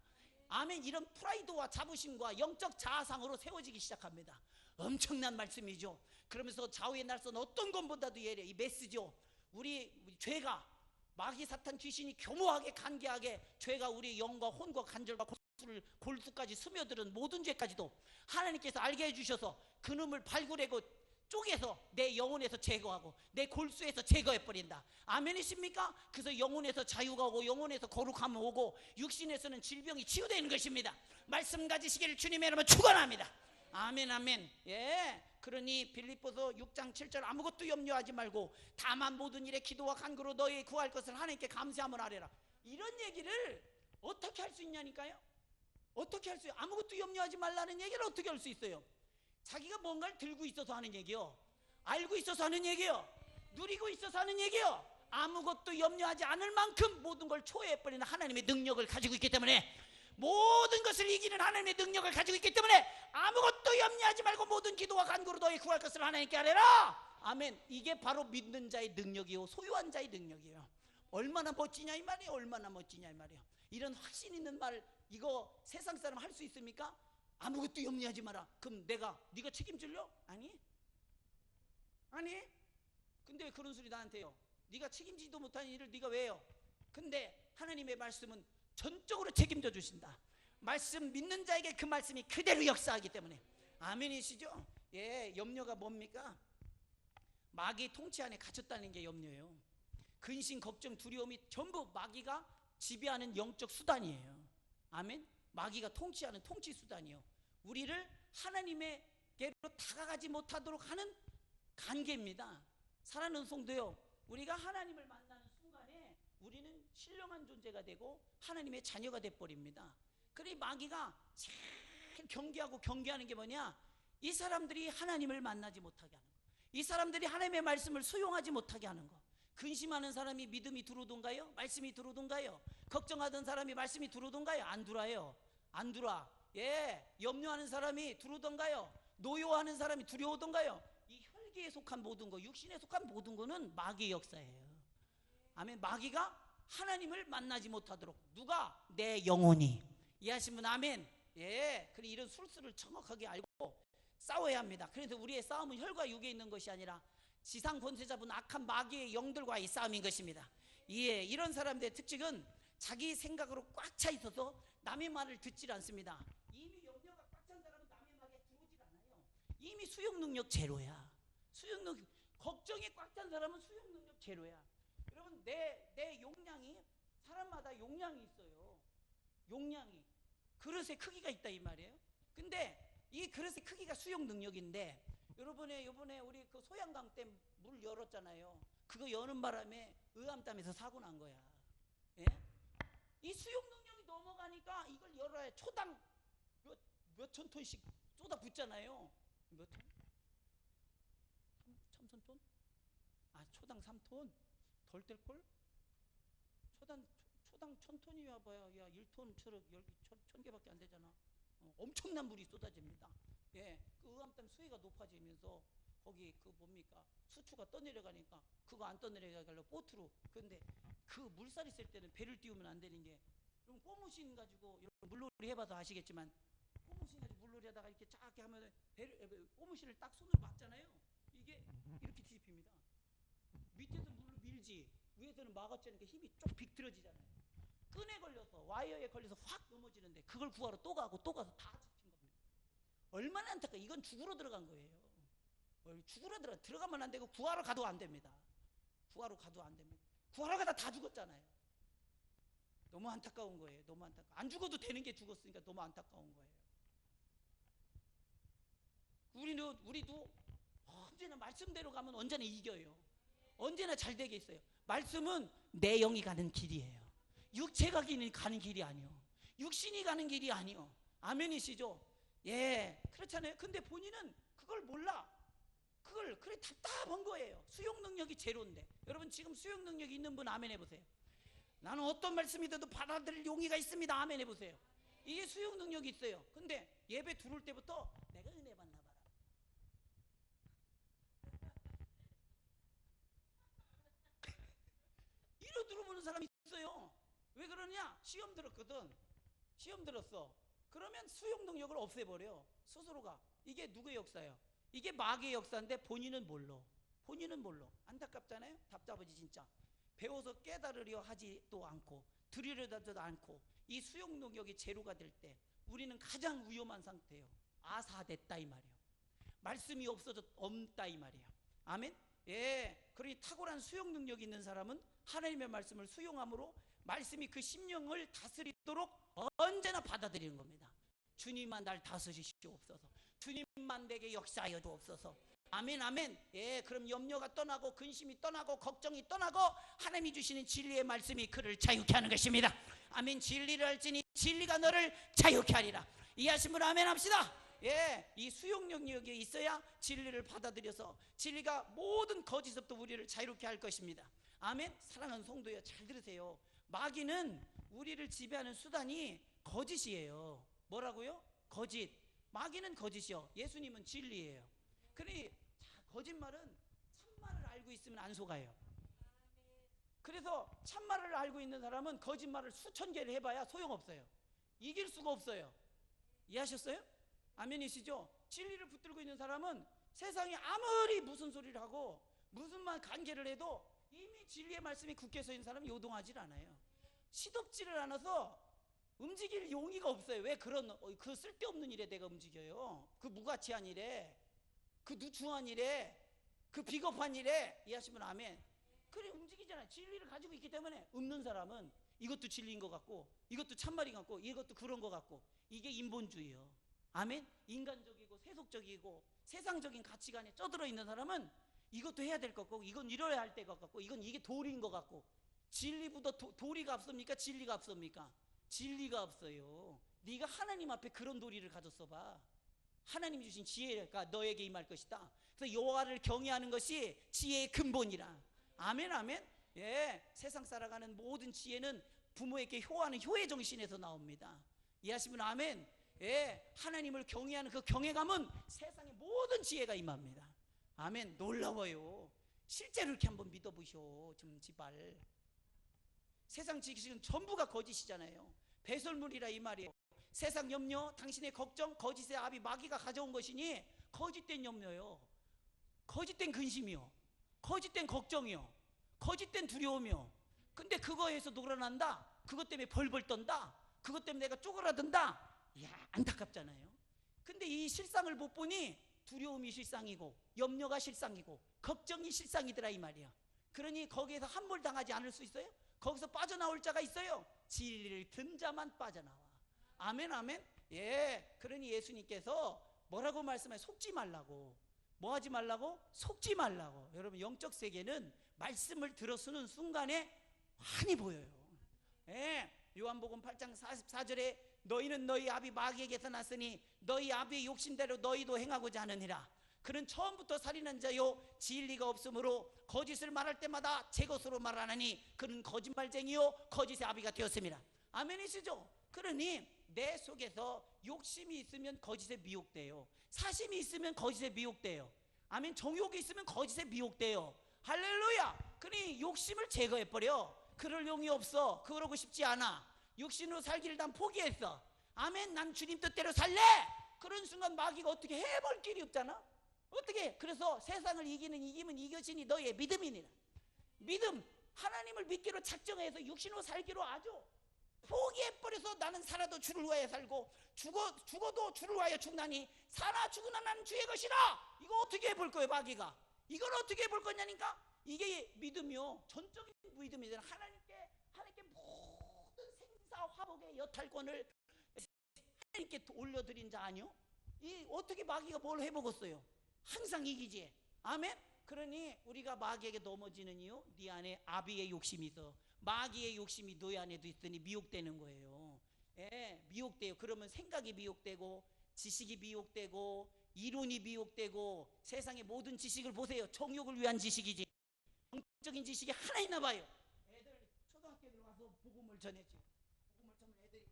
아멘. 이런 프라이드와 자부심과 영적 자아상으로 세워지기 시작합니다. 엄청난 말씀이죠. 그러면서 좌우의 날선 어떤 것보다도 예래. 이 메시지요. 우리 죄가 마귀 사탄 귀신이 교모하게 간계하게 죄가 우리 영과 혼과 간절과 골수까지 스며드는 모든 죄까지도 하나님께서 알게 해주셔서 그놈을 발굴하고 쪼개서 내 영혼에서 제거하고 내 골수에서 제거해버린다. 아멘이십니까? 그래서 영혼에서 자유가 오고 영혼에서 거룩함이 오고 육신에서는 질병이 치유되는 것입니다. 말씀 가지시기를 주님의 이름으로 축원합니다. 아멘 아멘. 예. 그러니 빌립보서 6장 7절 아무것도 염려하지 말고 다만 모든 일에 기도와 간구로 너희 구할 것을 하나님께 감사함을 하래라. 이런 얘기를 어떻게 할 수 있냐니까요. 어떻게 할 수 있어요? 아무것도 염려하지 말라는 얘기를 어떻게 할 수 있어요? 자기가 뭔가를 들고 있어서 하는 얘기요, 알고 있어서 하는 얘기요, 누리고 있어서 하는 얘기요. 아무것도 염려하지 않을 만큼 모든 걸 초월해버리는 하나님의 능력을 가지고 있기 때문에, 모든 것을 이기는 하나님의 능력을 가지고 있기 때문에 아무것도 염려하지 말고 모든 기도와 간구로 너희 구할 것을 하나님께 하래라. 아멘. 이게 바로 믿는 자의 능력이요, 소유한 자의 능력이에요. 얼마나 멋지냐 이 말이에요. 얼마나 멋지냐 이 말이에요. 이런 확신 있는 말 이거 세상 사람 할 수 있습니까? 아무것도 염려하지 마라. 그럼 네가 책임질려? 아니. 근데 그런 소리 나한테 해요. 네가 책임지도 못하는 일을 네가 왜 해요? 근데 하나님의 말씀은 전적으로 책임져 주신다. 말씀 믿는 자에게 그 말씀이 그대로 역사하기 때문에. 아멘이시죠? 예. 염려가 뭡니까? 마귀 통치 안에 갇혔다는 게 염려예요. 근심, 걱정, 두려움이 전부 마귀가 지배하는 영적 수단이에요. 아멘. 마귀가 통치하는 통치 수단이요, 우리를 하나님의께로 다가가지 못하도록 하는 관계입니다. 사랑하는 성도요, 우리가 하나님을 만나는 순간에 우리는 신령한 존재가 되고 하나님의 자녀가 돼버립니다. 그러니 마귀가 제일 경계하는 게 뭐냐? 이 사람들이 하나님을 만나지 못하게 하는 거, 이 사람들이 하나님의 말씀을 수용하지 못하게 하는 거. 근심하는 사람이 믿음이 들어오던가요? 말씀이 들어오던가요? 걱정하던 사람이 말씀이 들어오던가요? 안 들어와요. 안 들어와. 예. 염려하는 사람이 들어오던가요? 노여워하는 사람이 두려워오던가요? 이 혈기에 속한 모든 거, 육신에 속한 모든 거는 마귀의 역사예요. 아멘. 마귀가 하나님을 만나지 못하도록, 누가? 내 영혼이. 이해하신 분 아멘. 예. 그래, 이런 술수를 정확하게 알고 싸워야 합니다. 그래서 우리의 싸움은 혈과 육에 있는 것이 아니라 지상 권세 잡은 악한 마귀의 영들과의 싸움인 것입니다. 예. 이런 사람들의 특징은 자기 생각으로 꽉 차 있어서 남의 말을 듣질 않습니다. 이미 염려가 꽉 찬 사람은 남의 말에 들어오질 않아요. 이미 수용 능력 제로야. 걱정이 꽉 찬 사람은 수용 능력 제로야. 여러분, 내 용량이, 사람마다 용량이 있어요. 용량이 그릇의 크기가 있다 이 말이에요. 근데 이 그릇의 크기가 수용 능력인데, 요번에 우리 그 소양강 댐 물 열었잖아요. 그거 여는 바람에 의암댐에서 사고 난 거야. 예? 이 수용 능력이 넘어가니까 이걸 열어야 초당 몇천 톤씩 쏟아 붓잖아요. 몇 톤? 3,000톤? 초당 3톤? 덜 될걸? 초당 1,000톤이야 봐야, 야 1톤 트럭 1,000개밖에 안 되잖아. 엄청난 물이 쏟아집니다. 예, 그 의암댐 수위가 높아지면서 거기 그 뭡니까, 수추가 떠내려가니까 그거 안 떠내려가려고 보트로. 그런데 그 물살이 셀 때는 배를 띄우면 안 되는 게, 그럼 꼬무신 가지고, 물놀이 해봐서 아시겠지만 꼬무신 가지고 물놀이 하다가 이렇게 쫙 하면 꼬무신을 딱 손으로 막잖아요. 이게 이렇게 뒤집힙니다. 밑에서 물로 밀지 위에서는 막았지 않으니까 힘이 쭉 비틀어지잖아요. 끈에 걸려서, 와이어에 걸려서 확 넘어지는데 그걸 구하러 또 가고 또 가서 다 잡힌 겁니다. 얼마나 안타까워. 이건 죽으러 들어간 거예요. 죽으러 들어가면 안 되고 구하러 가도 안 됩니다. 구하러 가도 안 됩니다. 구하러 가다 다 죽었잖아요. 너무 안타까운 거예요. 너무 안타까워. 안 죽어도 되는 게 죽었으니까 너무 안타까운 거예요. 우리도 언제나 말씀대로 가면 언제나 이겨요. 언제나 잘 되게 있어요. 말씀은 내 영이 가는 길이에요. 육체가 가는 길이 아니요, 육신이 가는 길이 아니요. 아멘이시죠? 예, 그렇잖아요. 근데 본인은 그걸 몰라. 그래 답답한 거예요. 수용 능력이 제로인데. 여러분, 지금 수용 능력이 있는 분 아멘 해보세요. 나는 어떤 말씀이라도 받아들일 용의가 있습니다. 아멘 해보세요. 이게 수용 능력이 있어요. 근데 예배 들어올 때부터 내가 은혜 받나 봐라. 이러 들어보는 사람이 있어요. 왜 그러냐? 시험 들었거든. 시험 들었어. 그러면 수용 능력을 없애버려, 스스로가. 이게 누구의 역사예요? 이게 마귀의 역사인데 본인은 몰라. 안타깝잖아요. 답답하지 진짜. 배워서 깨달으려 하지도 않고 들으려다도 않고 이 수용 능력이 제로가 될 때 우리는 가장 위험한 상태예요. 아사됐다 이 말이에요. 말씀이 없다 이 말이에요. 아멘. 예, 그러니 탁월한 수용 능력이 있는 사람은 하나님의 말씀을 수용함으로 말씀이 그 심령을 다스리도록 언제나 받아들이는 겁니다. 주님만 날 다스리시옵소서. 주님만 내게 역사하여 주옵소서. 아멘 아멘. 예, 그럼 염려가 떠나고 근심이 떠나고 걱정이 떠나고 하나님이 주시는 진리의 말씀이 그를 자유케 하는 것입니다. 아멘. 진리를 알지니 진리가 너를 자유케 하리라. 이해하신 분 아멘 합시다. 예, 이 수용 능력이 있어야 진리를 받아들여서 진리가 모든 거짓으로부터 우리를 자유롭게 할 것입니다. 아멘. 사랑하는 성도여, 잘 들으세요. 마귀는 우리를 지배하는 수단이 거짓이에요. 뭐라고요? 거짓. 마귀는 거짓이요, 예수님은 진리예요. 그러니 거짓말은 참말을 알고 있으면 안 속아요. 그래서 참말을 알고 있는 사람은 거짓말을 수천 개를 해봐야 소용없어요. 이길 수가 없어요. 이해하셨어요? 아멘이시죠? 진리를 붙들고 있는 사람은 세상에 아무리 무슨 소리를 하고 무슨 말 관계를 해도 이미 진리의 말씀이 굳게 서 있는 사람은 요동하질 않아요. 시덥지를 않아서 움직일 용의가 없어요. 왜 그런 그 쓸데없는 일에 내가 움직여요? 그 무가치한 일에, 그 누추한 일에, 그 비겁한 일에. 이해하시면 아멘. 그래 움직이잖아요. 진리를 가지고 있기 때문에. 없는 사람은 이것도 진리인 것 같고 이것도 참말인 것 같고 이것도 그런 것 같고, 이게 인본주의요. 아멘. 인간적이고 세속적이고 세상적인 가치관에 쩌들어 있는 사람은 이것도 해야 될 것 같고 이건 이뤄야 할 것 같고 이게 도리인 것 같고. 진리보다 도리가 앞섭니까? 진리가 앞섭니까? 진리가 없어요. 네가 하나님 앞에 그런 도리를 가졌어 봐. 하나님이 주신 지혜가 너에게 임할 것이다. 그래서 여호와를 경외하는 것이 지혜의 근본이라. 아멘 아멘. 예, 세상 살아가는 모든 지혜는 부모에게 효하는 효의 정신에서 나옵니다. 이해하시면 아멘. 예, 하나님을 경외하는 그 경외감은 세상의 모든 지혜가 임합니다. 아멘. 놀라워요. 실제로 이렇게 한번 믿어보셔 좀 제발. 세상 지식은 전부가 거짓이잖아요. 배설물이라 이 말이에요. 세상 염려, 당신의 걱정, 거짓의 압이 마귀가 가져온 것이니 거짓된 염려요, 거짓된 근심이요, 거짓된 걱정이요, 거짓된 두려움이요. 근데 그거에서 놀아난다, 그것 때문에 벌벌 떤다, 그것 때문에 내가 쪼그라든다. 이야, 안타깝잖아요. 근데 이 실상을 못 보니 두려움이 실상이고 염려가 실상이고 걱정이 실상이더라 이 말이야. 그러니 거기에서 함몰 당하지 않을 수 있어요? 거기서 빠져나올 자가 있어요? 진리를 든 자만 빠져나와. 아멘 아멘. 예, 그러니 예수님께서 뭐라고 말씀하세요? 속지 말라고. 뭐 하지 말라고? 속지 말라고. 여러분, 영적 세계는 말씀을 들어서는 순간에 환히 보여요. 예, 요한복음 8장 44절에 너희는 너희 아비 마귀에게서 났으니 너희 아비의 욕심대로 너희도 행하고자 하느니라. 그는 처음부터 살인한 자요, 진리가 없으므로 거짓을 말할 때마다 제 것으로 말하나니 그는 거짓말쟁이요 거짓의 아비가 되었습니다. 아멘이시죠? 그러니 내 속에서 욕심이 있으면 거짓에 미혹돼요. 사심이 있으면 거짓에 미혹돼요. 아멘. 정욕이 있으면 거짓에 미혹돼요. 할렐루야. 그러니 욕심을 제거해버려. 그럴 용이 없어. 그러고 싶지 않아. 육신으로 살기를 난 포기했어. 아멘. 난 주님 뜻대로 살래. 그런 순간 마귀가 어떻게 해볼 길이 없잖아. 어떻게? 그래서 세상을 이기면 이겨지니 너의 믿음이니라. 믿음, 하나님을 믿기로 작정해서 육신으로 살기로 아주 포기해버려서 나는 살아도 주를 위하여 살고 죽어도 주를 위하여 죽나니 사나 죽으나 나는 주의 것이라. 이거 어떻게 해볼 거예요 마귀가? 이걸 어떻게 해볼 거냐니까. 이게 믿음이요, 전적인 믿음이잖아. 하나님께 모든 생사 화복의 여탈권을 하나님께 올려드린 자 아니요? 이 어떻게 마귀가 뭘 해보겠어요? 항상 이기지. 아멘. 그러니 우리가 마귀에게 넘어지는 이유, 네 안에 아비의 욕심이 있어. 마귀의 욕심이 너희 안에도 있으니 미혹되는 거예요. 예, 미혹돼요. 그러면 생각이 미혹되고 지식이 미혹되고 이론이 미혹되고 세상의 모든 지식을 보세요. 정욕을 위한 지식이지 영적인 지식이 하나 있나 봐요. 애들 초등학교에 들어가서 복음을 전해지. 복음을 전하면 애들이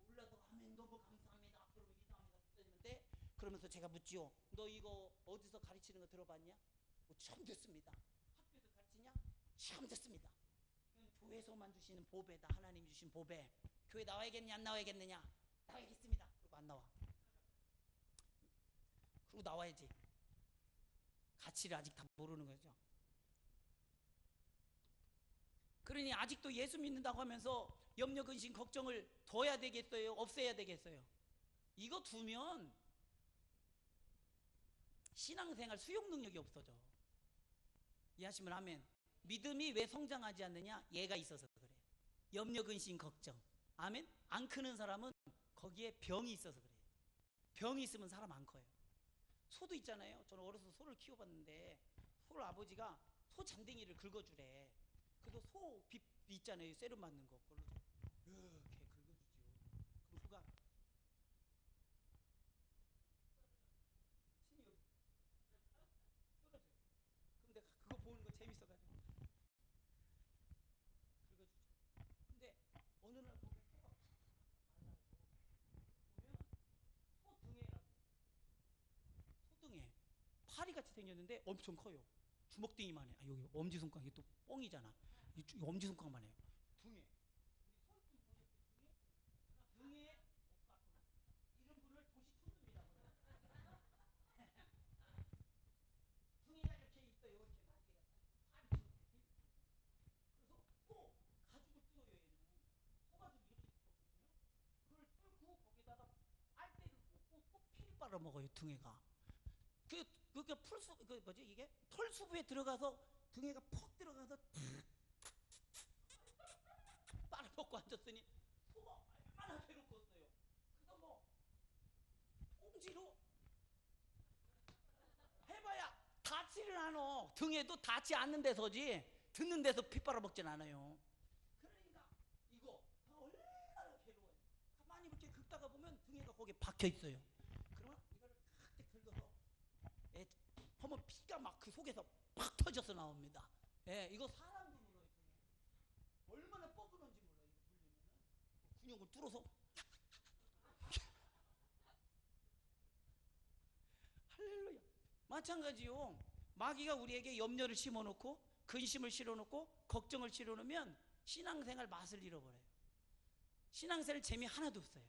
올라서 아멘 너무 감사합니다. 그러면 이상합니다. 붙여지는데 그러면서 제가 묻지요. 너 이거 어디서 가르치는 거 들어봤냐? 처음 듣습니다. 학교에서 가르치냐? 처음 듣습니다. 교회에서만 주시는 보배다. 하나님 주신 보배. 교회 나와야겠냐 안 나와야겠느냐? 나와야겠습니다. 그리고 안 나와. 그리고 나와야지. 가치를 아직 다 모르는 거죠. 그러니 아직도 예수 믿는다고 하면서 염려, 근심, 걱정을 둬야 되겠어요? 없애야 되겠어요? 이거 두면 신앙생활 수용 능력이 없어져. 이해하시면 아멘. 믿음이 왜 성장하지 않느냐? 얘가 있어서 그래. 염려, 근심, 걱정. 아멘. 안 크는 사람은 거기에 병이 있어서 그래요. 병이 있으면 사람 안 커요. 소도 있잖아요. 저는 어려서 소를 키워봤는데 소를 아버지가 소 잔댕이를 긁어주래. 그래도 소 빗 있잖아요. 세rum 맞는 거. 그걸로 이렇게 긁어주지요. 그럼 소가 침이 떨어져요. 그럼 내가 그거 보는 거 재밌어가지고 긁어주죠. 근데 어느 날 보면 소가 보면 소등에라고, 소등에 파리같이 생겼는데 엄청 커요. 주먹등이만 해. 아, 여기 엄지손가락이 또 뻥이잖아. 이 엄지손가락만 해요. 등에. 우리 손등 보셨어요? 등에 못 봤구나. 이런 분을 도시촌입니다. 등에가 이렇게 있어요. 이렇게 날개가 파리처럼. 그래서 소 가죽을 뜯어요. 얘는 소가죽이 이렇게 두껍거든요. 그걸 뚫고 거기다가 빨대를 꽂고 소 피를 빨아먹어요. 등에가. 그 풀수, 그 뭐지 이게 털수부에 들어가서 등에가 퍽 들어가서 빨아먹고 앉았으니 소가 얼마나 괴롭겠어요. 그래서 뭐 꽁지로 해봐야 닿지를 않아. 등에도 닿지 않는 데서지 듣는 데서 피 빨아먹진 않아요. 그러니까 이거 얼마나 괴로워요. 가만히 이렇게 긁다가 보면 등에가 거기에 박혀 있어요. 그러면 이거를 크게 긁어서 하면 피가 막 그 속에서 팍 터져서 나옵니다. 예, 이거 사람도 물어요. 얼마나 뻐근한지 몰라요. 이거 물리면은 근육을 뚫어서 할렐루야. 마찬가지요. 마귀가 우리에게 염려를 심어놓고 근심을 실어놓고 걱정을 실어놓으면 신앙생활 맛을 잃어버려요. 신앙생활 재미 하나도 없어요.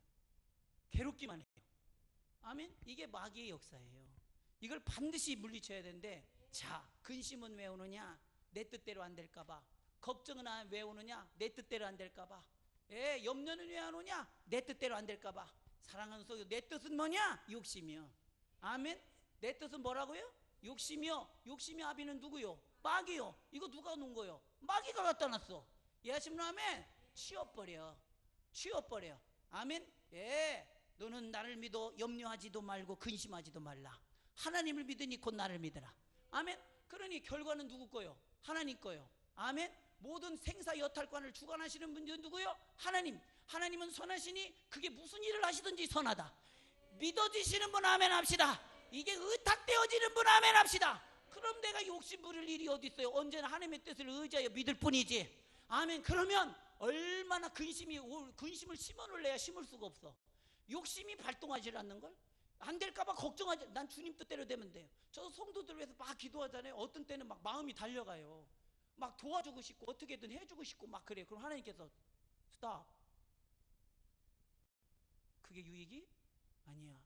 괴롭기만 해요. 아멘. 이게 마귀의 역사예요. 이걸 반드시 물리쳐야 되는데, 자, 근심은 왜 오느냐? 내 뜻대로 안 될까봐. 걱정은 왜 오느냐? 내 뜻대로 안 될까봐. 예, 염려는 왜 안 오냐? 내 뜻대로 안 될까봐. 사랑하는 소유, 내 뜻은 뭐냐? 욕심이요. 아멘. 내 뜻은 뭐라고요? 욕심이요. 욕심이 아비는 누구요? 마귀요. 이거 누가 놓은 거요? 마귀가 갖다 놨어. 예수님 아멘. 치워버려. 치워버려. 아멘. 예, 너는 나를 믿어 염려하지도 말고 근심하지도 말라. 하나님을 믿으니 곧 나를 믿으라. 아멘. 그러니 결과는 누구 거요? 하나님 거요. 아멘. 모든 생사 여탈관을 주관하시는 분들은 누구요? 하나님. 하나님은 선하시니 그게 무슨 일을 하시든지 선하다. 믿어지시는 분 아멘 합시다. 이게 의탁되어지는 분 아멘 합시다. 그럼 내가 욕심 부릴 일이 어디 있어요? 언제나 하나님의 뜻을 의지하여 믿을 뿐이지. 아멘. 그러면 얼마나 근심을 심어놓을래야 심을 수가 없어. 욕심이 발동하지 않는 걸? 안 될까봐 걱정하지. 난 주님 뜻대로 되면 돼요. 저 성도들 위해서 막 기도하잖아요. 어떤 때는 막 마음이 달려가요. 막 도와주고 싶고 어떻게든 해주고 싶고 막 그래요. 그럼 하나님께서 스탑. 그게 유익이 아니야.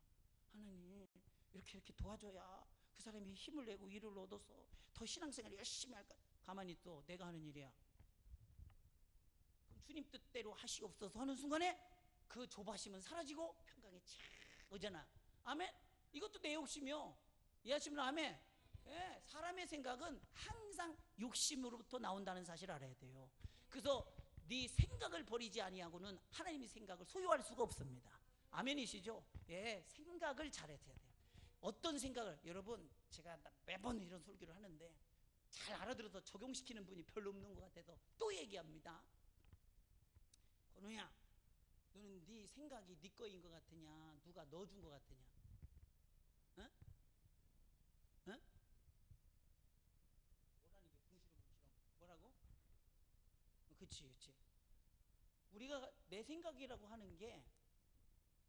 하나님 이렇게 도와줘야 그 사람이 힘을 내고 위로를 얻어서 더 신앙생활 열심히 할까. 가만히 있어. 내가 하는 일이야. 그럼 주님 뜻대로 하시옵소서 하는 순간에 그 조바심은 사라지고 평강이 착 오잖아. 아멘. 이것도 내 욕심이요. 이해하시면 아멘. 예, 사람의 생각은 항상 욕심으로부터 나온다는 사실을 알아야 돼요. 그래서 네 생각을 버리지 아니하고는 하나님의 생각을 소유할 수가 없습니다. 아멘이시죠? 예, 생각을 잘해야 돼요. 어떤 생각을, 여러분 제가 매번 이런 설교를 하는데 잘 알아들어서 적용시키는 분이 별로 없는 것 같아서 또 얘기합니다. 건우야, 너는 네 생각이 네 거인 것 같으냐? 누가 넣어준 것 같으냐? 응? 응? 뭐라는 게 궁시렁궁시렁 뭐라고? 그치. 우리가 내 생각이라고 하는 게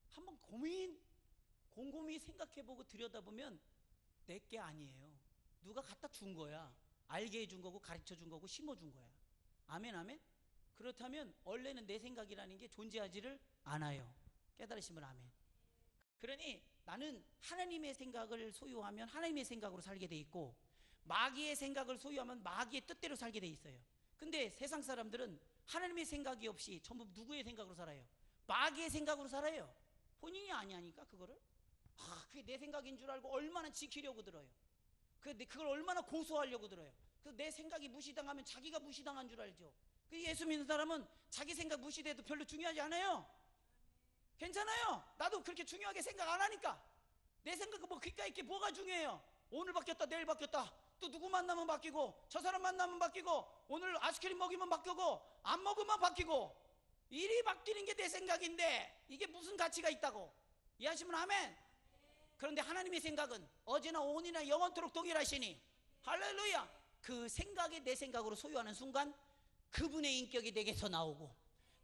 한번 곰곰이 생각해보고 들여다보면 내 게 아니에요. 누가 갖다 준 거야. 알게 해준 거고 가르쳐 준 거고 심어준 거야. 아멘 아멘. 그렇다면 원래는 내 생각이라는 게 존재하지를 않아요. 깨달으시면 아멘. 그러니 나는 하나님의 생각을 소유하면 하나님의 생각으로 살게 돼 있고, 마귀의 생각을 소유하면 마귀의 뜻대로 살게 돼 있어요. 근데 세상 사람들은 하나님의 생각이 없이 전부 누구의 생각으로 살아요? 마귀의 생각으로 살아요. 본인이 아니하니까 그거를. 그게 내 생각인 줄 알고 얼마나 지키려고 들어요. 그걸 얼마나 고소하려고 들어요. 그래서 내 생각이 무시당하면 자기가 무시당한 줄 알죠. 예수 믿는 사람은 자기 생각 무시돼도 별로 중요하지 않아요. 괜찮아요. 나도 그렇게 중요하게 생각 안 하니까. 내 생각은 뭐 그까이 게 뭐가 중요해요. 오늘 바뀌었다 내일 바뀌었다, 또 누구 만나면 바뀌고, 저 사람 만나면 바뀌고, 오늘 아이스크림 먹이면 바뀌고, 안 먹으면 바뀌고, 일이 바뀌는 게 내 생각인데 이게 무슨 가치가 있다고. 이해하시면 아멘. 그런데 하나님의 생각은 어제나 오늘이나 영원토록 동일하시니 할렐루야. 그 생각이 내 생각으로 소유하는 순간 그분의 인격이 내게서 나오고,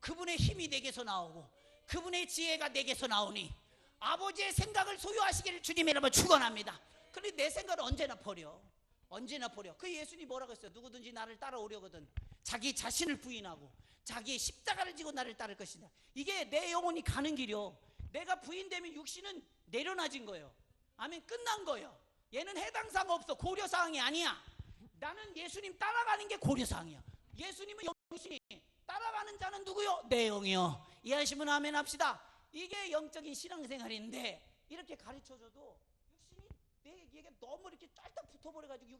그분의 힘이 내게서 나오고, 그분의 지혜가 내게서 나오니 아버지의 생각을 소유하시기를 주님의 이름으로 축원합니다. 그런데 내 생각을 언제나 버려. 언제나 버려. 그 예수님이 뭐라고 했어요? 누구든지 나를 따라오려거든 자기 자신을 부인하고 자기의 십자가를 지고 나를 따를 것이다. 이게 내 영혼이 가는 길이요. 내가 부인되면 육신은 내려놔진 거예요. 아멘. 끝난 거예요. 얘는 해당사항 없어. 고려사항이 아니야. 나는 예수님 따라가는 게 고려사항이야. 예수님은 영신이, 따라가는 자는 누구요? 내 영이요. 이해하시면 아멘 합시다. 이게 영적인 신앙생활인데 이렇게 가르쳐줘도 육신이 내게 너무 이렇게 짤딱 붙어버려가지고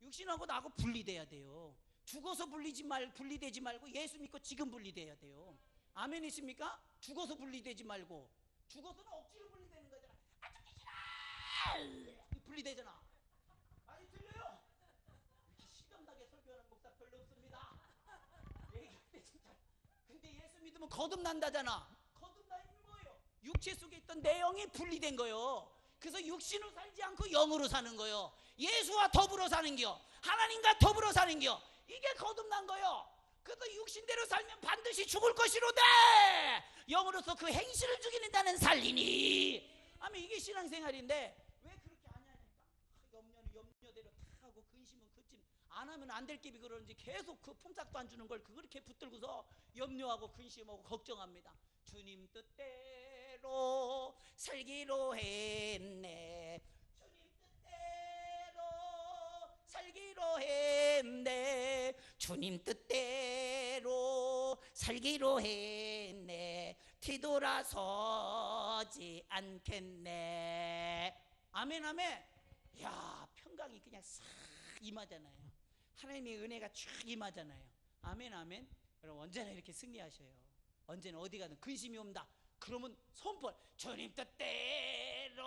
육신하고 나하고 분리돼야 돼요. 죽어서 분리되지 말고 예수 믿고 지금 분리돼야 돼요. 아멘이십니까? 죽어서 분리되지 말고. 죽어서는 억지로 분리되는 거잖아. 분리되잖아. 많이 들려요? 이렇게 시험나게 설교하는 목사 별로 없습니다. 얘기할 진짜. 근데 예수 믿으면 거듭난다잖아. 거듭나 있는 거예요. 육체 속에 있던 내용이 분리된 거예요. 그래서 육신으로 살지 않고 영으로 사는 거예요. 예수와 더불어 사는 겨, 하나님과 더불어 사는 겨. 이게 거듭난 거예요. 그래서 육신대로 살면 반드시 죽을 것이로되 영으로서 그 행실을 죽이는 자는 살리니. 아멘. 이게 신앙생활인데 왜 그렇게 안 하니까 염려는 염려대로 다 하고 근심은 근심 안 하면 안 될 깁이 그러는지 계속 그 품삯도 안 주는 걸 그렇게 붙들고서 염려하고 근심하고 걱정합니다. 주님 뜻대로 살기로 했네. 주님 뜻대로 살기로 했네. 주님 뜻대로 살기로 했네. 뒤돌아서지 않겠네. 아멘 아멘. 야, 평강이 그냥 싹 임하잖아요. 하나님의 은혜가 쫙 임하잖아요. 아멘 아멘. 여러분 언제나 이렇게 승리하셔요. 언제나 어디 가든 근심이 온다 그러면 손벌, 주님 뜻대로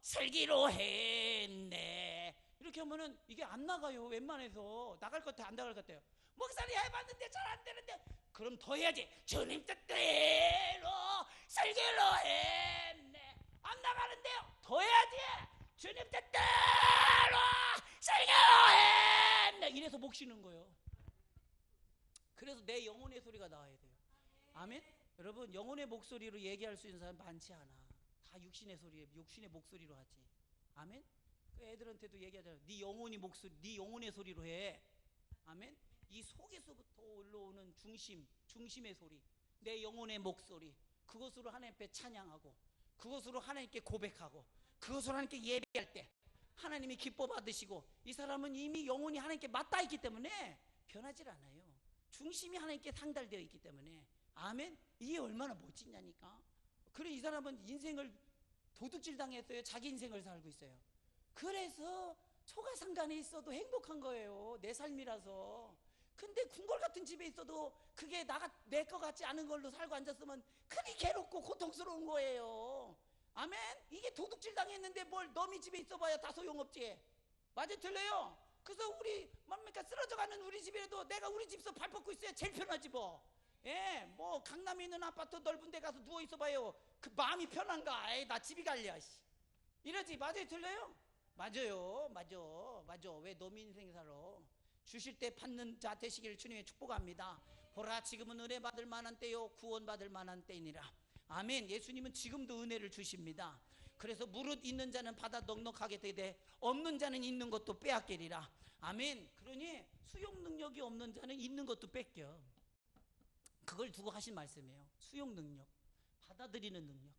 살기로 했네. 이렇게 하면은 이게 안 나가요. 웬만해서 나갈 것 같아 안 나갈 것 같아요. 목사님 해봤는데 잘 안 되는데, 그럼 더 해야지. 주님 뜻대로 살기로 했네. 안 나가는데요. 더 해야지. 주님 뜻대로 살기로 했네. 이래서 목 쉬는 거예요. 그래서 내 영혼의 소리가 나와야 돼요. 아멘. 여러분 영혼의 목소리로 얘기할 수 있는 사람 많지 않아. 다 육신의 소리에 육신의 목소리로 하지. 아멘. 그 애들한테도 얘기하잖아요. 네 영혼이 목소리, 네 영혼의 소리로 해. 아멘. 이 속에서부터 올라오는 중심의 소리, 내 영혼의 목소리, 그것으로 하나님 앞에 찬양하고, 그것으로 하나님께 고백하고, 그것으로 하나님께 예배할 때 하나님이 기뻐 받으시고, 이 사람은 이미 영혼이 하나님께 맞닿아 있기 때문에 변하질 않아요. 중심이 하나님께 상달되어 있기 때문에. 아멘. 이게 얼마나 멋지냐니까. 그래 이 사람은 인생을 도둑질 당했어요. 자기 인생을 살고 있어요. 그래서 초가상간에 있어도 행복한 거예요. 내 삶이라서. 근데 궁궐 같은 집에 있어도 그게 내 거 같지 않은 걸로 살고 앉았으면 그리 괴롭고 고통스러운 거예요. 아멘. 이게 도둑질 당했는데 뭘 너미 집에 있어봐야 다 소용없지. 맞아 틀려요. 그래서 우리 뭡니까 쓰러져가는 우리 집이라도 내가 우리 집에서 발 뻗고 있어야 제일 편하지 뭐. 예, 뭐 강남에 있는 아파트 넓은 데 가서 누워 있어봐요. 그 마음이 편한가? 에이, 나 집이 갈려. 이러지. 맞아요 틀려요? 맞아요. 맞아. 왜 너미 인생 살아? 주실 때 받는 자 되시기를 주님의 축복합니다. 보라 지금은 은혜 받을 만한 때요 구원 받을 만한 때이니라. 아멘. 예수님은 지금도 은혜를 주십니다. 그래서 무릇 있는 자는 받아 넉넉하게 되되 없는 자는 있는 것도 빼앗기리라. 아멘. 그러니 수용 능력이 없는 자는 있는 것도 뺏겨. 그걸 두고 하신 말씀이에요. 수용 능력, 받아들이는 능력,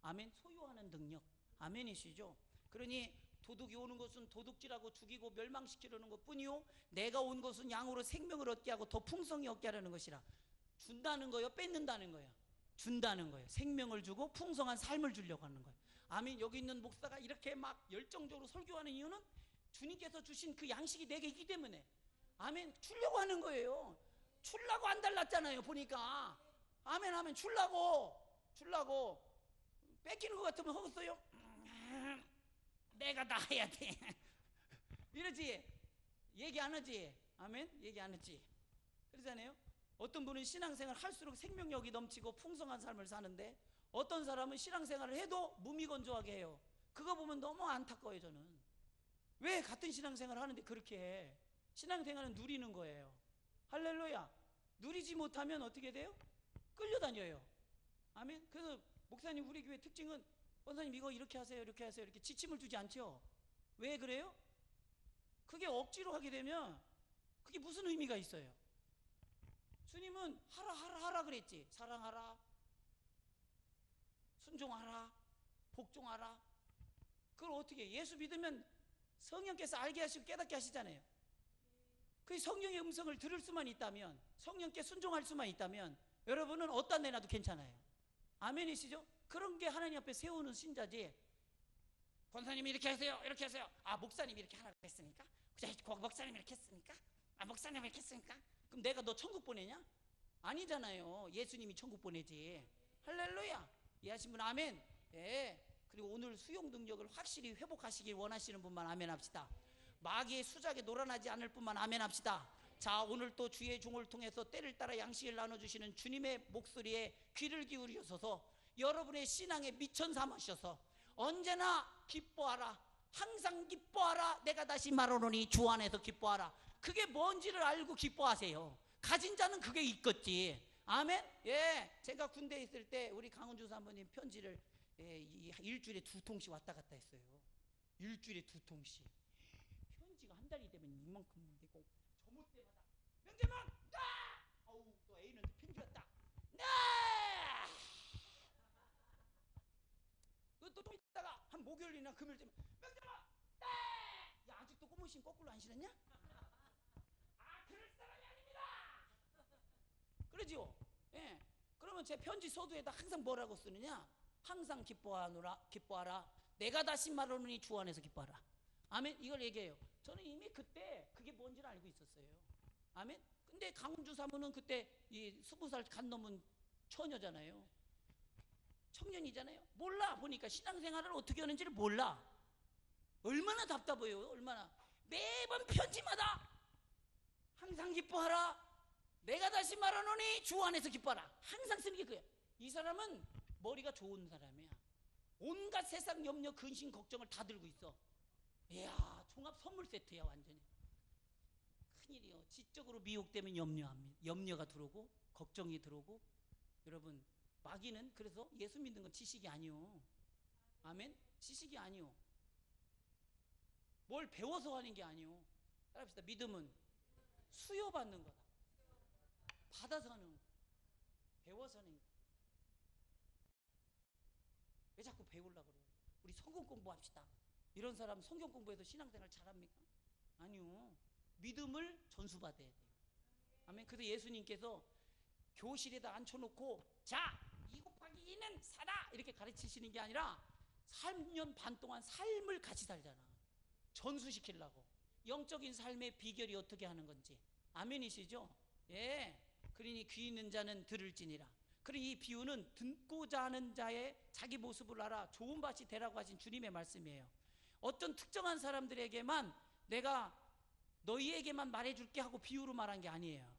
아멘. 소유하는 능력, 아멘이시죠. 그러니 도둑이 오는 것은 도둑질하고 죽이고 멸망시키려는 것뿐이요 내가 온 것은 양으로 생명을 얻게 하고 더 풍성히 얻게 하려는 것이라. 준다는 거요, 뺏는다는 거예요? 준다는 거예요. 생명을 주고 풍성한 삶을 주려고 하는 거예요. 아멘. 여기 있는 목사가 이렇게 막 열정적으로 설교하는 이유는 주님께서 주신 그 양식이 내게 있기 때문에, 아멘, 주려고 하는 거예요. 주려고 안 달랐잖아요 보니까. 아멘. 아멘. 주려고 뺏기는 것 같으면 허겠어요? 내가 다 해야 돼 이러지. 얘기 안 하지. 아멘. 얘기 안 했지. 그러잖아요. 어떤 분은 신앙생활 할수록 생명력이 넘치고 풍성한 삶을 사는데 어떤 사람은 신앙생활을 해도 무미건조하게 해요. 그거 보면 너무 안타까워요. 저는 왜 같은 신앙생활을 하는데 그렇게 해? 신앙생활은 누리는 거예요. 할렐루야. 누리지 못하면 어떻게 돼요? 끌려다녀요. 아멘. 그래서 목사님 우리 교회 특징은 권사님 이거 이렇게 하세요 이렇게 하세요 이렇게 지침을 주지 않죠. 왜 그래요? 그게 억지로 하게 되면 그게 무슨 의미가 있어요? 주님은 하라 그랬지. 사랑하라, 순종하라, 복종하라. 그걸 어떻게 해? 예수 믿으면 성령께서 알게 하시고 깨닫게 하시잖아요. 그 성령의 음성을 들을 수만 있다면, 성령께 순종할 수만 있다면 여러분은 어디다 내놔도 괜찮아요. 아멘이시죠? 그런 게 하나님 앞에 세우는 신자지. 권사님이 이렇게 하세요 이렇게 하세요. 아 목사님이 이렇게 하라고 했으니까, 목사님이 이렇게 했으니까, 아 목사님이 이렇게 했으니까 그럼 내가 너 천국 보내냐? 아니잖아요. 예수님이 천국 보내지. 할렐루야. 이해하신 분 아멘. 예. 그리고 오늘 수용 능력을 확실히 회복하시길 원하시는 분만 아멘 합시다. 마귀의 수작에 놀아나지 않을 뿐만 아멘 합시다. 자, 오늘 또 주의 종을 통해서 때를 따라 양식을 나눠주시는 주님의 목소리에 귀를 기울이셔서 여러분의 신앙에 미천 삼으셔서 언제나 기뻐하라, 항상 기뻐하라, 내가 다시 말하노니 주 안에서 기뻐하라. 그게 뭔지를 알고 기뻐하세요. 가진 자는 그게 있겠지. 아멘. 예, 제가 군대에 있을 때 우리 강은주 사모님 편지를 일주일에 2통씩 왔다 갔다 했어요. 일주일에 2통씩. 편지가 한 달이 되면 이만큼 되고 저모 때마다 명재만 아우 또 A는 편지 왔다. 네. 또 있다가 한 목요일이나 금요일 때면 명재만 네. 야 아직도 꼬무신 거꾸로 안 신었냐? 아 그럴 사람이 아닙니다. 그러죠. 예. 그러면 제 편지 서두에다 항상 뭐라고 쓰느냐? 항상 기뻐하라. 내가 다시 말하노니 주 안에서 기뻐하라. 아멘. 이걸 얘기해요. 저는 이미 그때 그게 뭔지를 알고 있었어요. 아멘. 근데 강은주 사모는 그때 이 20살 간 넘은 처녀잖아요. 청년이잖아요. 몰라. 보니까 신앙생활을 어떻게 하는지를 몰라. 얼마나 답답해요. 얼마나. 매번 편지마다 항상 기뻐하라. 내가 다시 말하노니 주 안에서 기뻐하라. 항상 쓰는 게 그거야. 이 사람은 머리가 좋은 사람이야. 온갖 세상 염려, 근심, 걱정을 다 들고 있어. 이야, 종합 선물 세트야 완전히. 큰일이요. 지적으로 미혹되면 염려가 들어오고 걱정이 들어오고. 여러분 마귀는 그래서 예수 믿는 건 지식이 아니요. 아멘. 지식이 아니요. 뭘 배워서 하는 게 아니요. 따라합시다. 믿음은 수요받는 거다. 받아서 하는 거. 배워서 하는 거. 왜 자꾸 배우려고 그래요? 우리 성경 공부합시다. 이런 사람 성경 공부해서 신앙생활 잘합니까? 아니요. 믿음을 전수받아야 돼요. 아멘. 그래서 예수님께서 교실에다 앉혀놓고 자 2 곱하기 2는 4다 이렇게 가르치시는 게 아니라 3년 반 동안 삶을 같이 살잖아. 전수시키려고. 영적인 삶의 비결이 어떻게 하는 건지. 아멘이시죠? 예. 그러니 귀 있는 자는 들을지니라. 그러니 이 비유는 듣고자 하는 자의 자기 모습을 알아 좋은 밭이 되라고 하신 주님의 말씀이에요. 어떤 특정한 사람들에게만 내가 너희에게만 말해줄게 하고 비유로 말한 게 아니에요.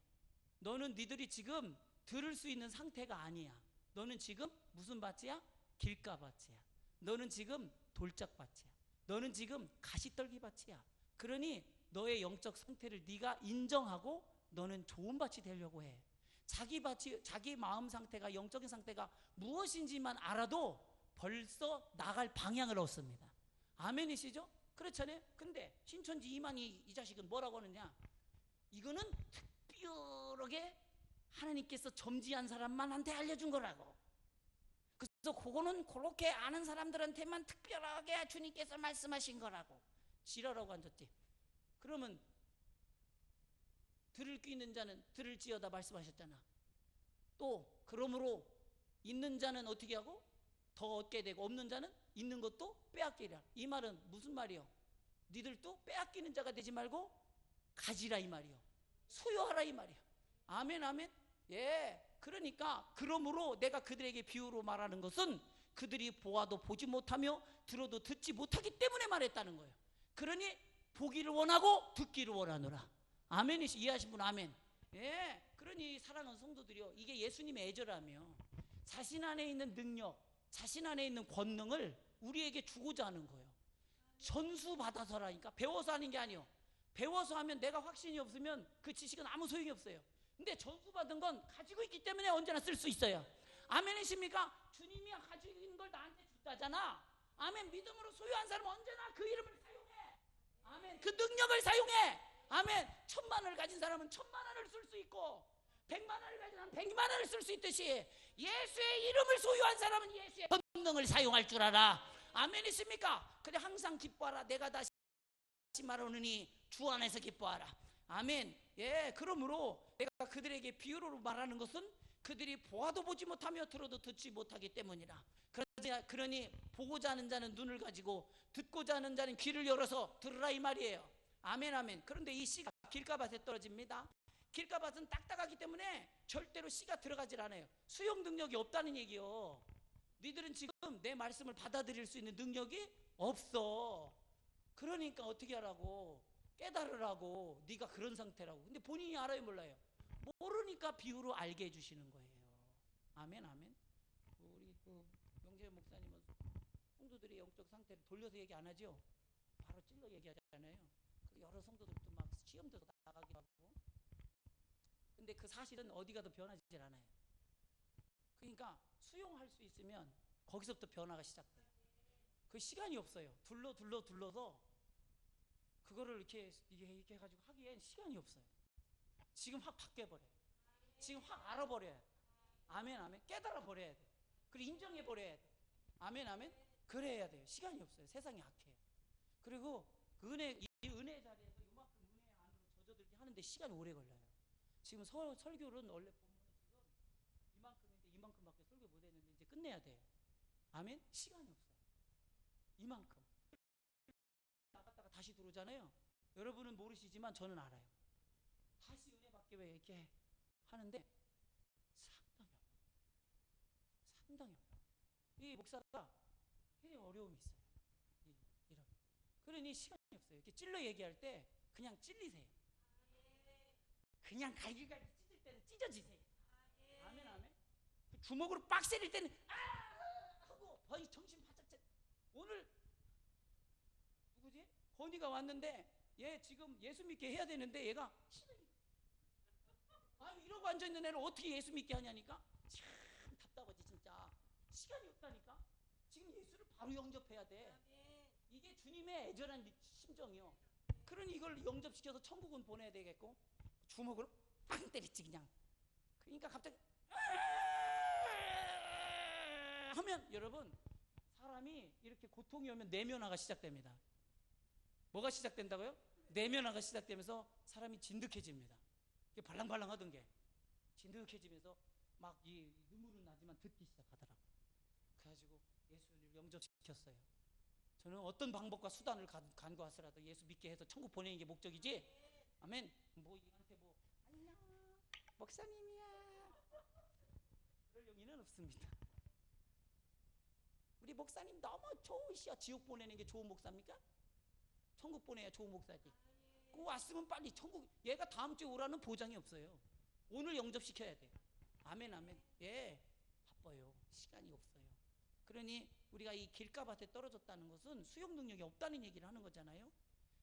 너는 니들이 지금 들을 수 있는 상태가 아니야. 너는 지금 무슨 밭이야? 길가밭이야. 너는 지금 돌짝밭이야. 너는 지금 가시떨기 밭이야. 그러니 너의 영적 상태를 네가 인정하고 너는 좋은 밭이 되려고 해. 자기 마음 상태가, 영적인 상태가 무엇인지만 알아도 벌써 나갈 방향을 얻습니다. 아멘이시죠? 그렇잖아요. 근데 신천지 이만희 이 자식은 뭐라고 하느냐? 이거는 특별하게 하나님께서 점지한 사람만한테 알려준 거라고. 그래서 그거는 그렇게 아는 사람들한테만 특별하게 주님께서 말씀하신 거라고. 지랄하고 앉았지. 그러면 들을 귀 있는 자는 들을지어다 말씀하셨잖아. 또 그러므로 있는 자는 어떻게 하고 더 얻게 되고 없는 자는 있는 것도 빼앗기라. 이 말은 무슨 말이요? 니들도 빼앗기는 자가 되지 말고 가지라 이 말이요. 소유하라 이 말이요. 아멘 아멘. 예. 그러니까 그러므로 내가 그들에게 비유로 말하는 것은 그들이 보아도 보지 못하며 들어도 듣지 못하기 때문에 말했다는 거예요. 그러니 보기를 원하고 듣기를 원하노라. 아멘. 이해하신 분 아멘. 예. 그러니 사랑하는 성도들이요, 이게 예수님의 애절하며 자신 안에 있는 능력, 자신 안에 있는 권능을 우리에게 주고자 하는 거예요. 전수 받아서라니까. 배워서 하는 게 아니요. 배워서 하면 내가 확신이 없으면 그 지식은 아무 소용이 없어요. 근데 전수 받은 건 가지고 있기 때문에 언제나 쓸 수 있어요. 아멘이십니까? 주님이 가지고 있는 걸 나한테 줬다잖아. 아멘. 믿음으로 소유한 사람은 언제나 그 이름을 사용해. 아멘. 그 능력을 사용해. 아멘. 1,000만 원을 가진 사람은 1,000만 원을 쓸 수 있고 100만 원을 가진 사람은 100만 원을 쓸 수 있듯이 예수의 이름을 소유한 사람은 예수의 권능을 사용할 줄 알아. 아멘이십니까? 그래 항상 기뻐하라. 내가 다시 말하노니 주 안에서 기뻐하라. 아멘. 예. 그러므로 내가 그들에게 비유로 말하는 것은 그들이 보아도 보지 못하며 들어도 듣지 못하기 때문이라. 그러니 보고자 하는 자는 눈을 가지고 듣고자 하는 자는 귀를 열어서 들으라 이 말이에요. 아멘 아멘. 그런데 이 씨가 길가밭에 떨어집니다. 길가밭은 딱딱하기 때문에 절대로 씨가 들어가질 않아요. 수용 능력이 없다는 얘기요. 니들은 지금 내 말씀을 받아들일 수 있는 능력이 없어. 그러니까 어떻게 하라고? 깨달으라고. 네가 그런 상태라고. 근데 본인이 알아요 몰라요? 모르니까 비유로 알게 해주시는 거예요. 아멘 아멘. 우리 그 명재 목사님은 성도들의 영적 상태를 돌려서 얘기 안 하죠? 바로 찔러 얘기하잖아요. 여러 성도들도 막 시험 들어서 나가기도 하고. 근데 그 사실은 어디 가도 변하지 않아요. 그러니까 수용할 수 있으면 거기서부터 변화가 시작돼요. 그 시간이 없어요. 둘러서 그거를 이렇게 해가지고 하기엔 시간이 없어요. 지금 확 바뀌어버려요. 지금 확 알아버려야 돼. 아멘 아멘. 깨달아 버려야 돼. 그리고 인정해 버려야 돼. 아멘 아멘. 그래야 돼요. 시간이 없어요. 세상이 악해요. 그리고 그 이 은혜 자리에서 이만큼 은혜 안으로 젖어들게 하는데 시간이 오래 걸려요. 지금 설교는 원래 보면 지금 이만큼인데 이만큼밖에 설교 못했는데 이제 끝내야 돼요. 아멘. 시간이 없어요. 이만큼 나갔다가 다시 들어오잖아요. 여러분은 모르시지만 저는 알아요. 다시 은혜 받게 왜 이렇게 하는데 상당히 어려워요. 이 목사가 굉장히 어려움이 있어요. 이런. 그러니 시간이 없어요. 이렇게 찔러 얘기할 때 그냥 찔리세요. 그냥 갈기갈기 찢을 때는 찢어지세요. 아멘 아멘. 주먹으로 빡 세릴 때는 하고 거의 정신 바짝 차. 오늘 누구지? 건이가 왔는데 얘 지금 예수 믿게 해야 되는데 얘가 아니 이러고 앉아있는 애를 어떻게 예수 믿게 하냐니까. 참 답답하지 진짜. 시간이 없다니까. 지금 예수를 바로 영접해야 돼. 이게 주님의 애절한 심정이요. 그러니 이걸 영접시켜서 천국은 보내야 되겠고 주먹으로 빵 때렸지 그냥. 그러니까 갑자기 하면 여러분 사람이 이렇게 고통이 오면 내면화가 시작됩니다. 뭐가 시작된다고요? 내면화가 시작되면서 사람이 진득해집니다. 발랑발랑 하던 게 진득해지면서 막 이 눈물은 나지만 듣기 시작하더라고요. 그래가지고 예수를 영접시켰어요. 저는 어떤 방법과 수단을 간과하더라도 예수 믿게 해서 천국 보내는 게 목적이지. 아멘. 뭐 얘한테 뭐 안녕 목사님이야 그럴 용의는 없습니다. 우리 목사님 너무 좋으시오. 지옥 보내는 게 좋은 목사입니까? 천국 보내야 좋은 목사지. 그 왔으면 빨리 천국. 얘가 다음 주에 오라는 보장이 없어요. 오늘 영접시켜야 돼. 아멘 아멘. 예, 바빠요. 시간이 없어요. 그러니 우리가 이 길가밭에 떨어졌다는 것은 수용 능력이 없다는 얘기를 하는 거잖아요.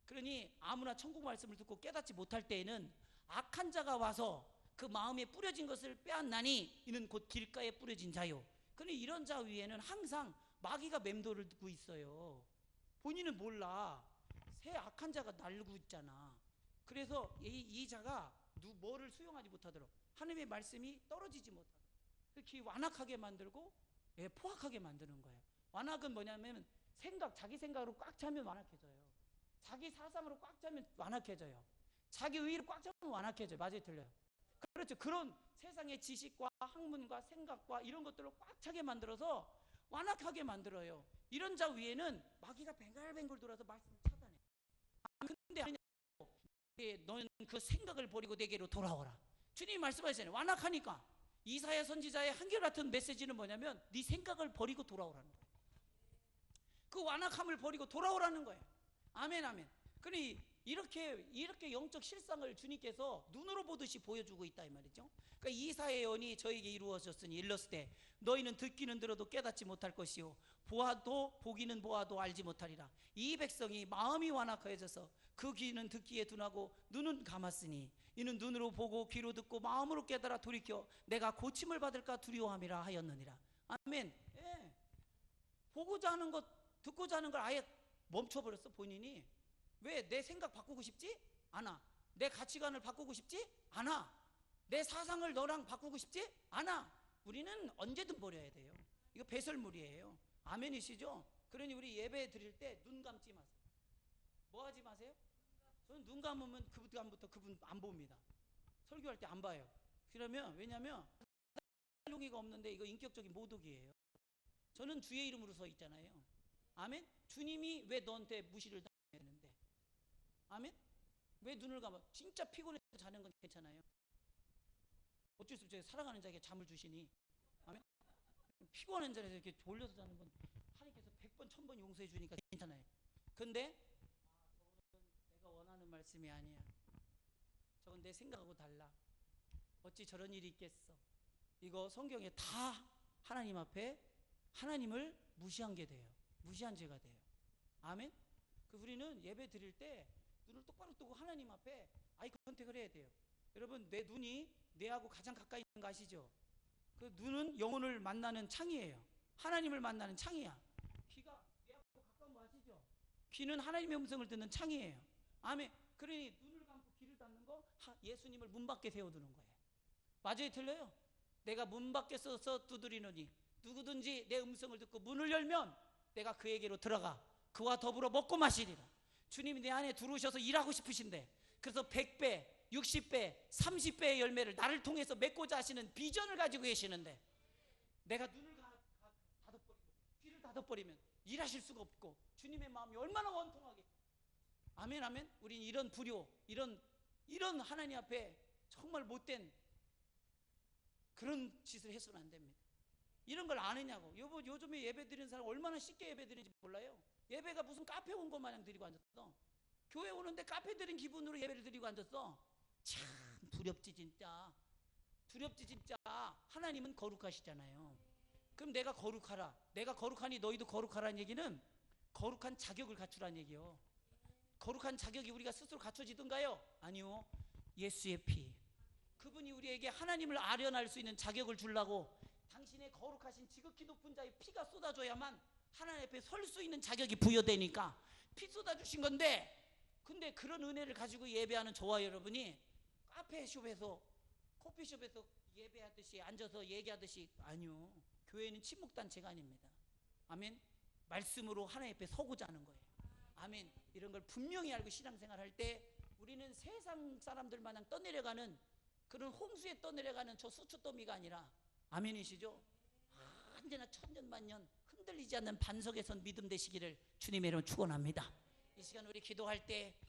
그러니 아무나 천국 말씀을 듣고 깨닫지 못할 때에는 악한 자가 와서 그 마음에 뿌려진 것을 빼앗나니 이는 곧 길가에 뿌려진 자요. 그러니 이런 자 위에는 항상 마귀가 맴돌을 두고 있어요. 본인은 몰라. 새 악한 자가 날고 있잖아. 그래서 이 자가 뭐를 수용하지 못하도록 하나님의 말씀이 떨어지지 못하도록 그렇게 완악하게 만들고 포악하게 만드는 거예요. 완악은 뭐냐면 자기 생각으로 꽉 차면 완악해져요. 자기 사상으로 꽉 차면 완악해져요. 자기 의의로 꽉 차면 완악해져요. 맞아요, 틀려요? 그렇죠. 그런 세상의 지식과 학문과 생각과 이런 것들을 꽉 차게 만들어서 완악하게 만들어요. 이런 자 위에는 마귀가 뱅글뱅글 돌아서 말씀을 차단해요. 근데 아니냐고, 너는 그 생각을 버리고 내게로 돌아오라. 주님이 말씀하시잖아요. 완악하니까. 이사야 선지자의 한결같은 메시지는 뭐냐면 네 생각을 버리고 돌아오라는 거예요. 그 완악함을 버리고 돌아오라는 거예요. 아멘, 아멘. 그러니 이렇게 영적 실상을 주님께서 눈으로 보듯이 보여주고 있다 이 말이죠. 그러니까 이사의 예언이 저에게 이루어졌으니 일렀으되 너희는 듣기는 들어도 깨닫지 못할 것이요 보기는 보아도 알지 못하리라. 이 백성이 마음이 완악해져서 그 귀는 듣기에 둔하고 눈은 감았으니 이는 눈으로 보고 귀로 듣고 마음으로 깨달아 돌이켜 내가 고침을 받을까 두려워함이라 하였느니라. 아멘. 예. 보고자 하는 것, 듣고자 하는 걸 아예 멈춰버렸어. 본인이. 왜? 내 생각 바꾸고 싶지? 않아. 내 가치관을 바꾸고 싶지? 않아. 내 사상을 너랑 바꾸고 싶지? 않아. 우리는 언제든 버려야 돼요. 이거 배설물이에요. 아멘이시죠? 그러니 우리 예배 드릴 때 눈 감지 마세요. 뭐 하지 마세요? 저는 눈 감으면 그 다음부터 그분 안 봅니다. 설교할 때 안 봐요. 그러면 왜냐면 용의가 없는데 이거 인격적인 모독이에요. 저는 주의 이름으로 서 있잖아요. 아멘? 주님이 왜 너한테 무시를 당했는데? 아멘? 왜 눈을 감아? 진짜 피곤해서 자는 건 괜찮아요. 어쩔 수 없죠. 사랑하는 자에게 잠을 주시니. 아멘? 피곤한 자리에서 이렇게 졸려서 자는 건 하나님께서 100번 1000번 용서해 주니까 괜찮아요. 근데 저거는 내가 원하는 말씀이 아니야. 저건 내 생각하고 달라. 어찌 저런 일이 있겠어. 이거 성경에 다 하나님 앞에 하나님을 무시한 게 돼요. 무시한 죄가 돼요. 아멘? 우리는 예배 드릴 때 눈을 똑바로 뜨고 하나님 앞에 아이 컨택을 해야 돼요. 여러분, 내 눈이 뇌하고 가장 가까이 있는 거 아시죠? 그 눈은 영혼을 만나는 창이에요. 하나님을 만나는 창이야. 귀가 뇌하고 가까운 거 아시죠? 귀는 하나님의 음성을 듣는 창이에요. 아멘. 그러니 눈을 감고 귀를 닫는 거 예수님을 문 밖에 세워두는 거예요. 맞아요, 틀려요? 내가 문 밖에 서서 두드리노니 누구든지 내 음성을 듣고 문을 열면 내가 그에게로 들어가 그와 더불어 먹고 마시리라. 주님이 내 안에 들어오셔서 일하고 싶으신데, 그래서 100배, 60배, 30배의 열매를 나를 통해서 맺고자 하시는 비전을 가지고 계시는데, 내가 눈을 닫아버리고 귀를 닫아버리면 일하실 수가 없고 주님의 마음이 얼마나 원통하겠어요. 아멘, 아멘. 우린 이런 불효, 이런 하나님 앞에 정말 못된 그런 짓을 해서는 안 됩니다. 이런 걸 아느냐고. 요즘에 예배 드리는 사람 얼마나 쉽게 예배 드리는지 몰라요. 예배가 무슨 카페 온 것 마냥 드리고 앉았어. 교회 오는데 카페 드린 기분으로 예배를 드리고 앉았어. 참 두렵지 진짜. 두렵지 진짜. 하나님은 거룩하시잖아요. 그럼 내가 거룩하라. 내가 거룩하니 너희도 거룩하라는 얘기는 거룩한 자격을 갖추라는 얘기요. 거룩한 자격이 우리가 스스로 갖춰지던가요? 아니요. 예수의 피. 그분이 우리에게 하나님을 아련할 수 있는 자격을 주려고 당신의 거룩하신 지극히 높은 자의 피가 쏟아져야만 하나님 앞에 설 수 있는 자격이 부여되니까 피 쏟아주신 건데, 근데 그런 은혜를 가지고 예배하는 저와 여러분이 카페숍에서 커피숍에서 예배하듯이 앉아서 얘기하듯이, 아니요. 교회는 침묵단체가 아닙니다. 아멘. 말씀으로 하나님 앞에 서고자 하는 거예요. 아멘. 이런 걸 분명히 알고 신앙생활 할 때 우리는 세상 사람들 마냥 떠내려가는 그런 홍수에 떠내려가는 저 수초더미가 아니라, 아멘이시죠? 언제나 천년만년 흔들리지 않는 반석에 선 믿음 되시기를 주님의 이름으로 축원합니다. 이 시간 우리 기도할 때